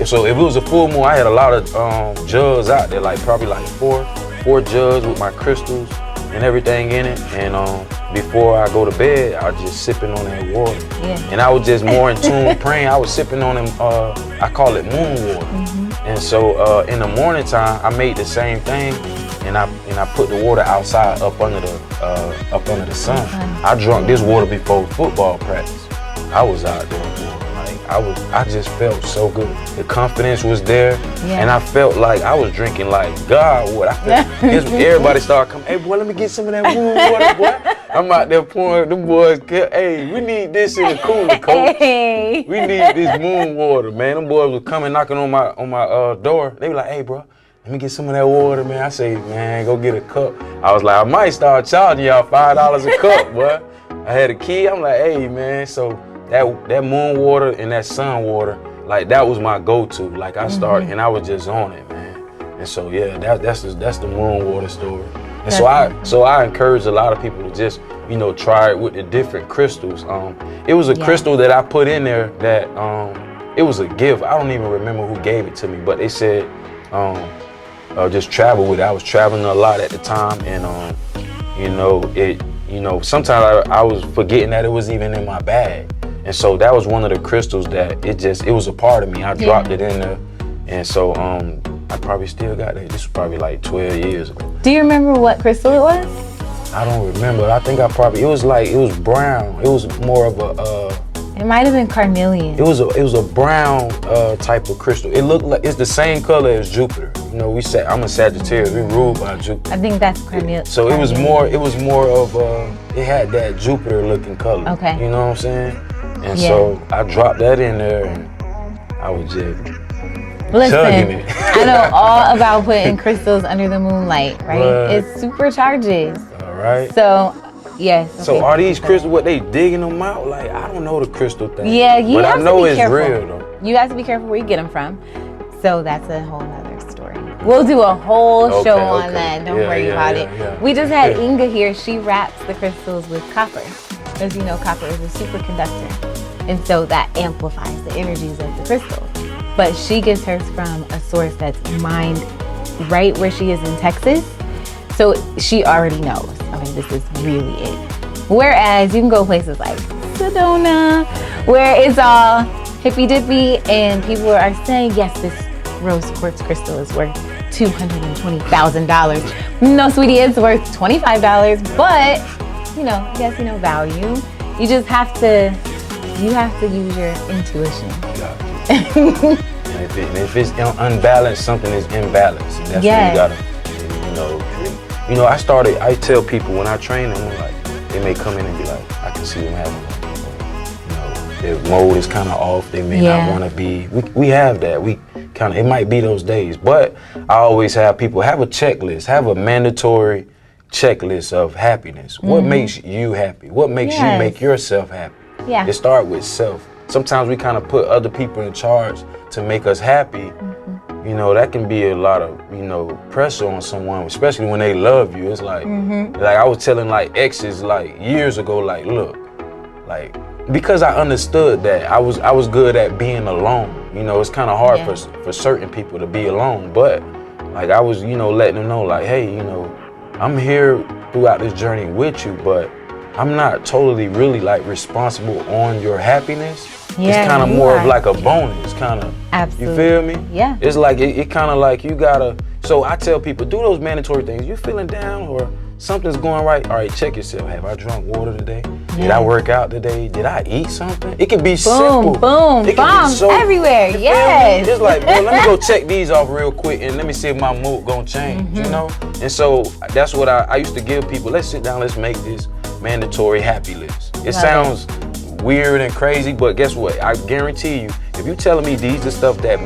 So if it was a full moon, I had a lot of jugs out there, like probably like four jugs with my crystals and everything in it. And before I go to bed, I was just sipping on that water. And I was just more in tune praying. I was sipping on them, I call it moon water. And so in the morning time, I made the same thing, and I put the water outside up under the sun. I drank this water before football practice. I was out there, like I just felt so good. The confidence was there, and I felt like I was drinking like God would. I Guess when everybody started coming, hey boy, let me get some of that moon water, boy. I'm out there pouring, them boys, hey, we need this in the cooler, coach. Hey. We need this moon water, man. Them boys were coming knocking on my door. They were like, hey bro, let me get some of that water, man. I say, man, go get a cup. I was like, I might start charging y'all $5 a cup, boy. I had a key. I'm like, hey, man. So that moon water and that sun water, like that was my go-to. Like I started, and I was just on it, man. And so yeah, that's the moon water story. And so I encourage a lot of people to just try it with the different crystals. It was a crystal that I put in there that it was a gift. I don't even remember who gave it to me, but they said just travel with it. I was traveling a lot at the time, and sometimes I was forgetting that it was even in my bag. And so that was one of the crystals that it was a part of me. I dropped it in there, and so I probably still got it. This was probably like 12 years ago. Do you remember what crystal it was? I don't remember. I think it was brown. It was more of a it might have been carnelian. It was a brown type of crystal. It looked like it's the same color as Jupiter. I'm a Sagittarius. We ruled by Jupiter. I think that's carnelian. So it was more of it had that Jupiter looking color. Okay. You know what I'm saying? And so I dropped that in there, and I was just chugging it. I know all about putting crystals under the moonlight, right? What? It supercharges. All right. So, yes. Okay. So are these crystals, what they digging them out? Like, I don't know the crystal thing. Yeah, you but have I know to be it's careful. real though. You have to be careful where you get them from. So that's a whole nother story. We'll do a whole show on that. Don't worry about it. Yeah. We just had Inga here. She wraps the crystals with copper. As you know, copper is a superconductor. And so that amplifies the energies of the crystal. But she gets hers from a source that's mined right where she is in Texas. So she already knows, okay, this is really it. Whereas you can go places like Sedona, where it's all hippy dippy, and people are saying, yes, this rose quartz crystal is worth $220,000. No, sweetie, it's worth $25, but yes, value. You just have to use your intuition. And if it's unbalanced, something is imbalanced. And that's when you gotta, I tell people when I train them, like, they may come in and be like, I can see them having, their mode is kind of off. They may not want to be. We have that. It might be those days. But I always have people have a checklist, have a mandatory checklist of happiness. What makes you happy? What makes you make yourself happy? Yeah. It starts with self. Sometimes we kind of put other people in charge to make us happy. That can be a lot of, pressure on someone, especially when they love you. It's like, like I was telling like exes like years ago, like, look, like, because I understood that I was good at being alone. It's kind of hard for certain people to be alone, but like I was, letting them know like, hey, I'm here throughout this journey with you, but I'm not totally really like responsible on your happiness. It's kind of more of like a bonus, kind of. Absolutely. You feel me? Yeah. It's like it kind of like you gotta. So I tell people, do those mandatory things. You feeling down or something's going right? All right, check yourself. Have I drunk water today? Did I work out today? Did I eat something? It can be simple. Boom, bombs everywhere. Yes. It's like, well, let me go check these off real quick and let me see if my mood gonna change. And so that's what I used to give people. Let's sit down. Let's make this mandatory happy list. It sounds weird and crazy, but guess what? I guarantee you, if you telling me these are stuff that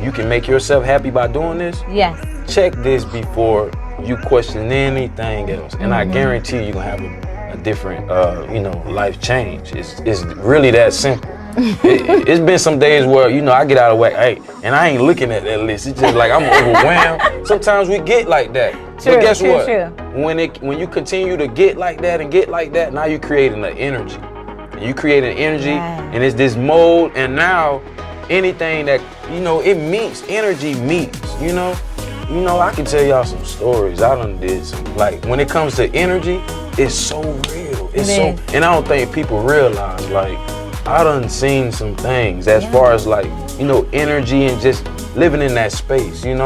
you can make yourself happy by doing this, check this before you question anything else, and I guarantee you're gonna have a different, life change. It's really that simple. It's been some days where I get out of whack, and I ain't looking at that list. It's just like I'm overwhelmed. Sometimes we get like that. But guess what? When you continue to get like that and get like that, now you're creating an energy. You create an energy, and it's this mold, and now anything that it meets, energy meets. I can tell y'all some stories. I done did some, like, when it comes to energy, it's so real. And I don't think people realize, like, I done seen some things as far as like, energy and just living in that space, and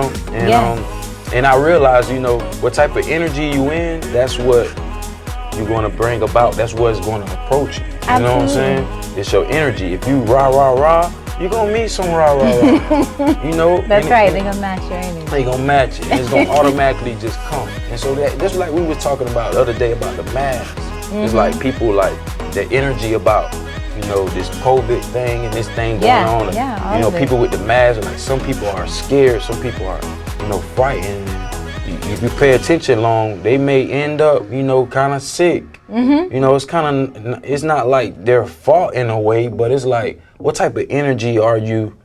I realized, what type of energy you in, that's what you're going to bring about. That's what's going to approach you. You know what I'm saying? It's your energy. If you rah, you're gonna meet some rah. You know? That's right, they're gonna match your energy. They gonna match it. And it's gonna automatically just come. And so that's like we was talking about the other day about the masks. It's like people like the energy about, you know, this COVID thing and this thing going on. And, you know, people with the masks, like some people are scared, some people are, you know, frightened. If you pay attention long, they may end up, you know, kind of sick. You know, it's not like their fault in a way, but it's like, what type of energy are you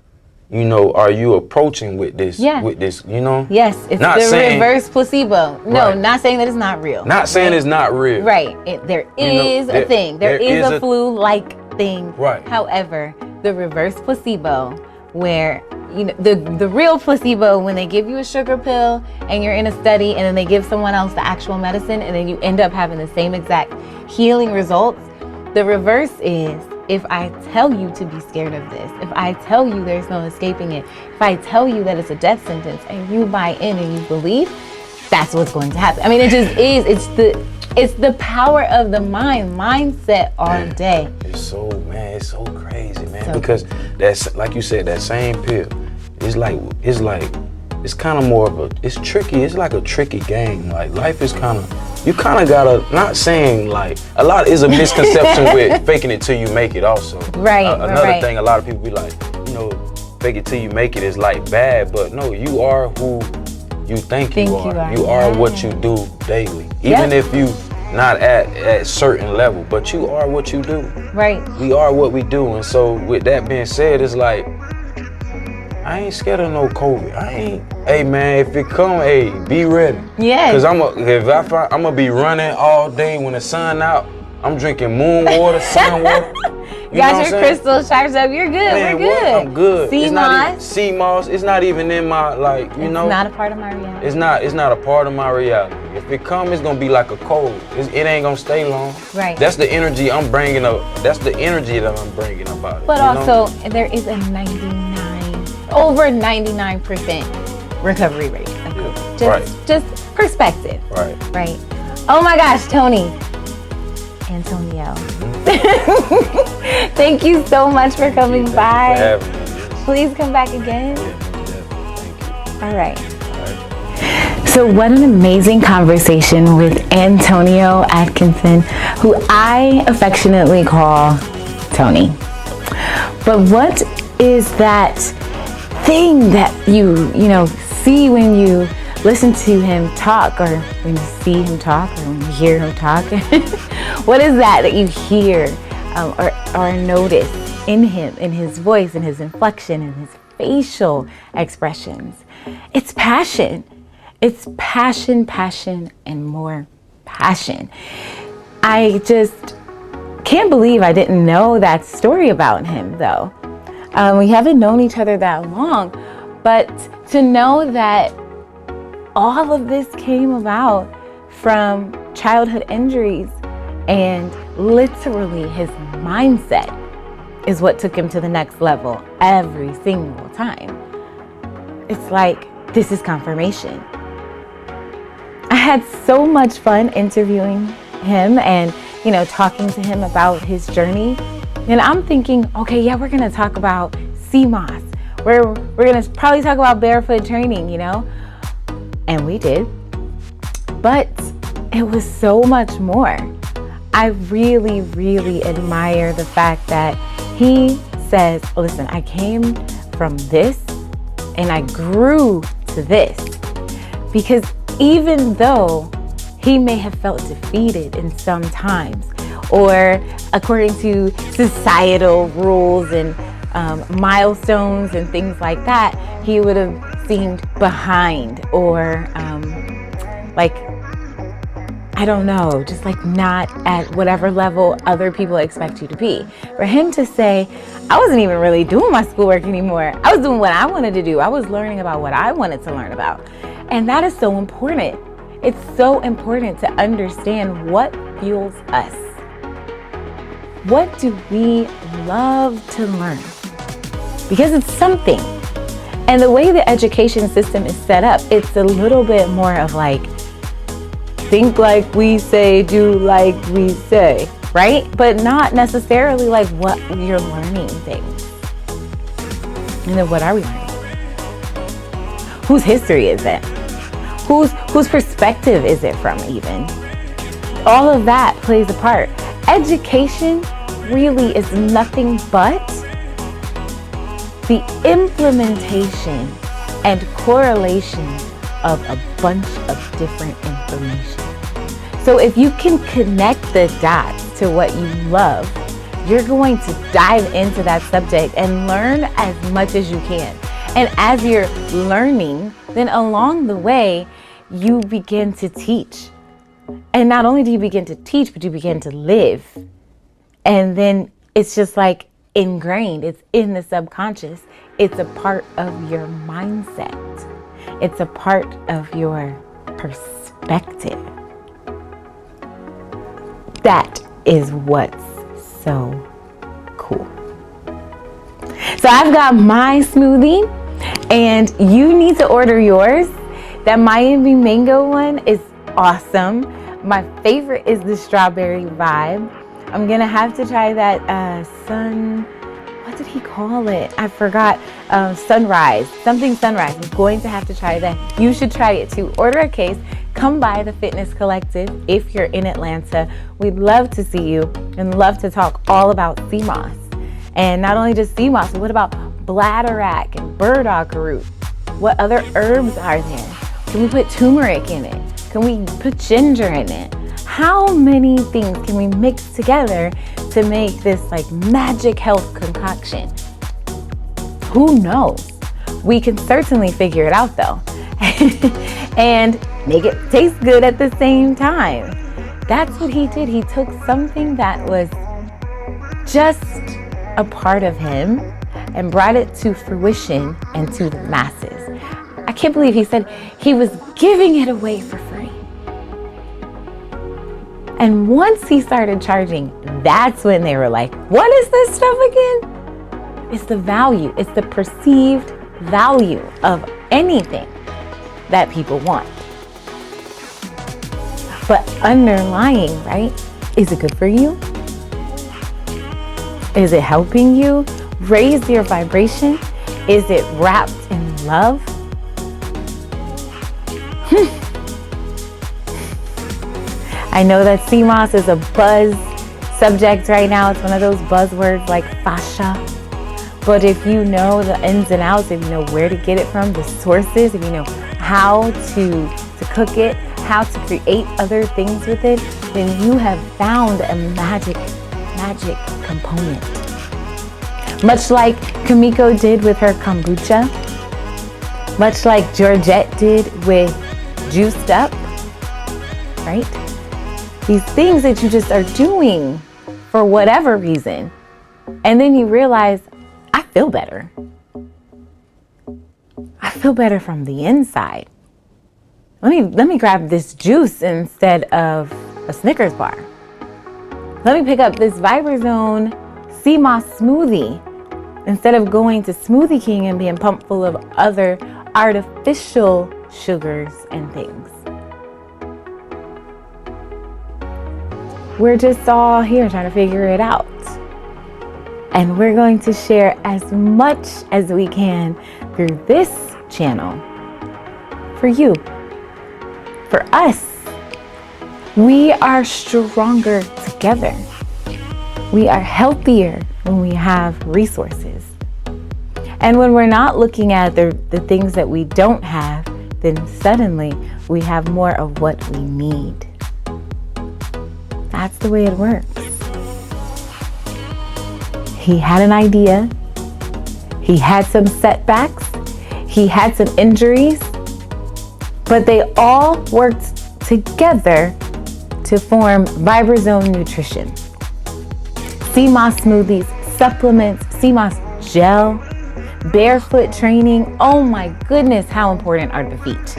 approaching with this? With this, you know? Yes, it's not the reverse placebo. No, not saying that it's not real. Not saying it's not real. Right. There is a thing. There is a flu-like thing. Right. However, the reverse placebo, where you know the real placebo, when they give you a sugar pill and you're in a study, and then they give someone else the actual medicine, and then you end up having the same exact healing results. The reverse is, if I tell you to be scared of this, if I tell you there's no escaping it, if I tell you that it's a death sentence and you buy in and you believe, that's what's going to happen. I mean, it just is. It's the power of the mindset all day. It's so crazy, man. Because that's, like you said, that same pill, it's kind of more of it's tricky. It's like a tricky game. Like life is you kind of gotta, not saying like, a lot is a misconception with faking it till you make it also. Right, another thing, a lot of people be like, you know, fake it till you make it is like bad, but no, you are who you think you are. You are what you do daily. Even if you not at certain level, but you are what you do. Right. We are what we do. And so with that being said, it's like, I ain't scared of no COVID. Hey man, if it come, be ready. Yeah. Cause I'm gonna be running all day when the sun out. I'm drinking moon water, sun water. You got your crystals charged up. You're good. Man, we're good. I'm good. Seamoss. Seamoss. It's not even in my you know. It's not a part of my reality. It's not a part of my reality. If it come, it's gonna be like a cold. It ain't gonna stay long. Right. That's the energy I'm bringing up. That's the energy that I'm bringing about it. But also, there is a over 99% recovery rate. Just perspective. Right. Oh my gosh, Tony. Antonio. Thank you so much for coming by. Thank you for having me. Please come back again. Thank you. All right. So what an amazing conversation with Antonio Adkinson, who I affectionately call Tony. But what is that thing that you see when you listen to him talk, or when you see him talk, or when you hear him talk? What is that you hear or notice in him, in his voice, in his inflection, in his facial expressions? It's passion. It's passion, and more passion. I just can't believe I didn't know that story about him, though. We haven't known each other that long, but to know that all of this came about from childhood injuries, and literally his mindset is what took him to the next level every single time. It's like, this is confirmation. I had so much fun interviewing him and, talking to him about his journey. And I'm thinking, okay, yeah, we're gonna talk about Seamoss. We're gonna probably talk about Barefoot Training, And we did. But it was so much more. I really, really admire the fact that he says, listen, I came from this and I grew to this. Because even though he may have felt defeated in some times, or according to societal rules and milestones and things like that, he would have seemed behind, or I don't know, just like not at whatever level other people expect you to be. For him to say, I wasn't even really doing my schoolwork anymore. I was doing what I wanted to do. I was learning about what I wanted to learn about. And that is so important. It's so important to understand what fuels us. What do we love to learn? Because it's something. And the way the education system is set up, it's a little bit more of like, think like we say, do like we say, right? But not necessarily like what you're learning things. And then what are we learning? Whose history is it? Whose perspective is it from even? All of that plays a part. Education really is nothing but the implementation and correlation of a bunch of different information. So if you can connect the dots to what you love, you're going to dive into that subject and learn as much as you can. And as you're learning, then along the way, you begin to teach. And not only do you begin to teach, but you begin to live. And then it's just like ingrained. It's in the subconscious. It's a part of your mindset. It's a part of your perspective. That is what's so cool. So I've got my smoothie, and you need to order yours. That Miami mango one is awesome. My favorite is the strawberry vibe. I'm gonna have to try that what did he call it? I forgot. Sunrise, something sunrise. I'm going to have to try that. You should try it too. Order a case. Come by the Fitness Collective if you're in Atlanta. We'd love to see you and love to talk all about Seamoss. And not only just Seamoss, but what about bladderwrack and burdock root? What other herbs are there? Can we put turmeric in it? Can we put ginger in it? How many things can we mix together to make this like magic health concoction? Who knows? We can certainly figure it out though. And make it taste good at the same time. That's what he did. He took something that was just a part of him and brought it to fruition and to the masses. I can't believe he said he was giving it away for free. And once he started charging, that's when they were like, what is this stuff again? It's the value. It's the perceived value of anything that people want. But underlying, right? Is it good for you? Is it helping you raise your vibration? Is it wrapped in love? I know that Seamoss is a buzz subject right now. It's one of those buzzwords like fascia. But if you know the ins and outs, if you know where to get it from, the sources, if you know how to cook it, how to create other things with it, then you have found a magic component. Much like Kamiko did with her kombucha, much like Georgette did with Juiced Up, right? These things that you just are doing for whatever reason. And then you realize, I feel better. I feel better from the inside. Let me grab this juice instead of a Snickers bar. Let me pick up this Viberzone Seamoss smoothie instead of going to Smoothie King and being pumped full of other artificial sugars and things. We're just all here trying to figure it out. And we're going to share as much as we can through this channel for you, for us. We are stronger together. We are healthier when we have resources. And when we're not looking at the things that we don't have, then suddenly we have more of what we need. That's the way it works. He had an idea. He had some setbacks. He had some injuries. But they all worked together to form Viberzone Nutrition. Seamoss smoothies, supplements, Seamoss gel, Barefoot Training. Oh my goodness, how important are the feet?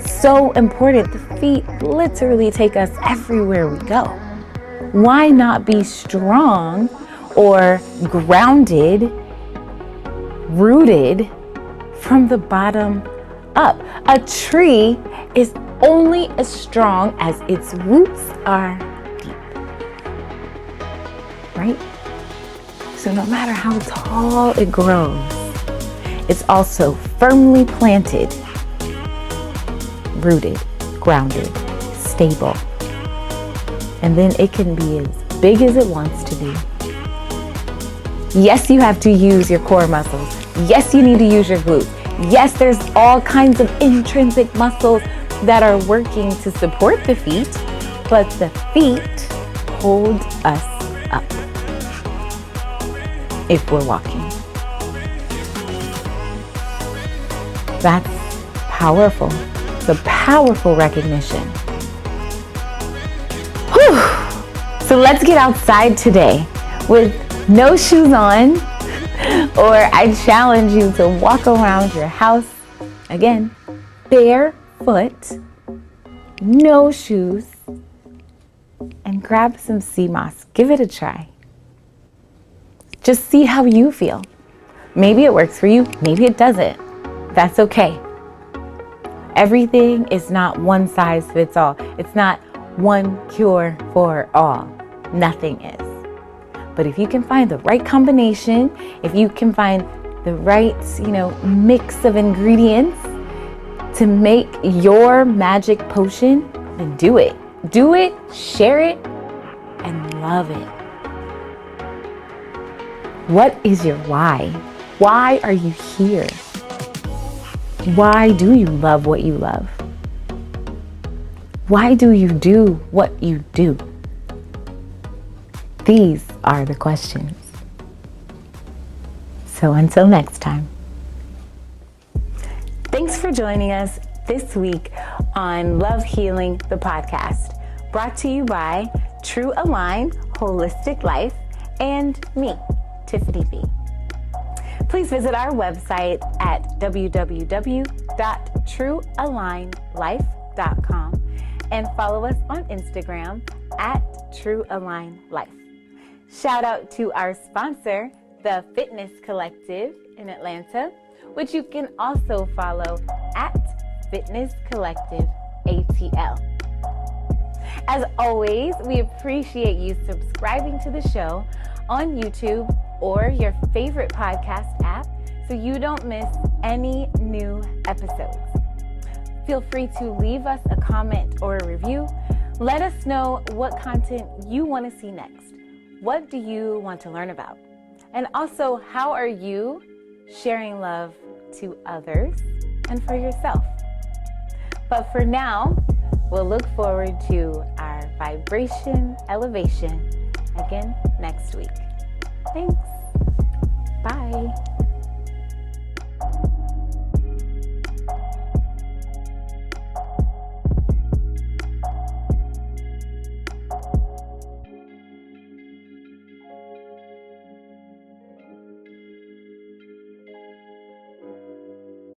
So important. The feet literally take us everywhere we go. Why not be strong or grounded, rooted from the bottom up? A tree is only as strong as its roots are deep, right? So no matter how tall it grows, it's also firmly planted, rooted, grounded, stable. And then it can be as big as it wants to be. Yes, you have to use your core muscles. Yes, you need to use your glutes. Yes, there's all kinds of intrinsic muscles that are working to support the feet, but the feet hold us up if we're walking. That's powerful. It's a powerful recognition. Whew. So let's get outside today with no shoes on, or I challenge you to walk around your house, again, barefoot, no shoes, and grab some Seamoss. Give it a try. Just see how you feel. Maybe it works for you, maybe it doesn't. That's okay. Everything is not one size fits all. It's not one cure for all. Nothing is. But if you can find the right combination, if you can find the right, mix of ingredients to make your magic potion, then do it. Do it, share it, and love it. What is your why? Why are you here? Why do you love what you love? Why do you do what you do? These are the questions. So until next time. Thanks for joining us this week on Love Healing, the podcast, brought to you by True Align Holistic Life and me, Tiffany B. Please visit our website at www.truealignlife.com and follow us on Instagram at TrueAlignLife. Shout out to our sponsor, the Fitness Collective in Atlanta, which you can also follow at Fitness Collective ATL. As always, we appreciate you subscribing to the show on YouTube or your favorite podcast app so you don't miss any new episodes. Feel free to leave us a comment or a review. Let us know what content you want to see next. What do you want to learn about? And also, how are you sharing love to others and for yourself? But for now, we'll look forward to our vibration elevation again next week. Thanks.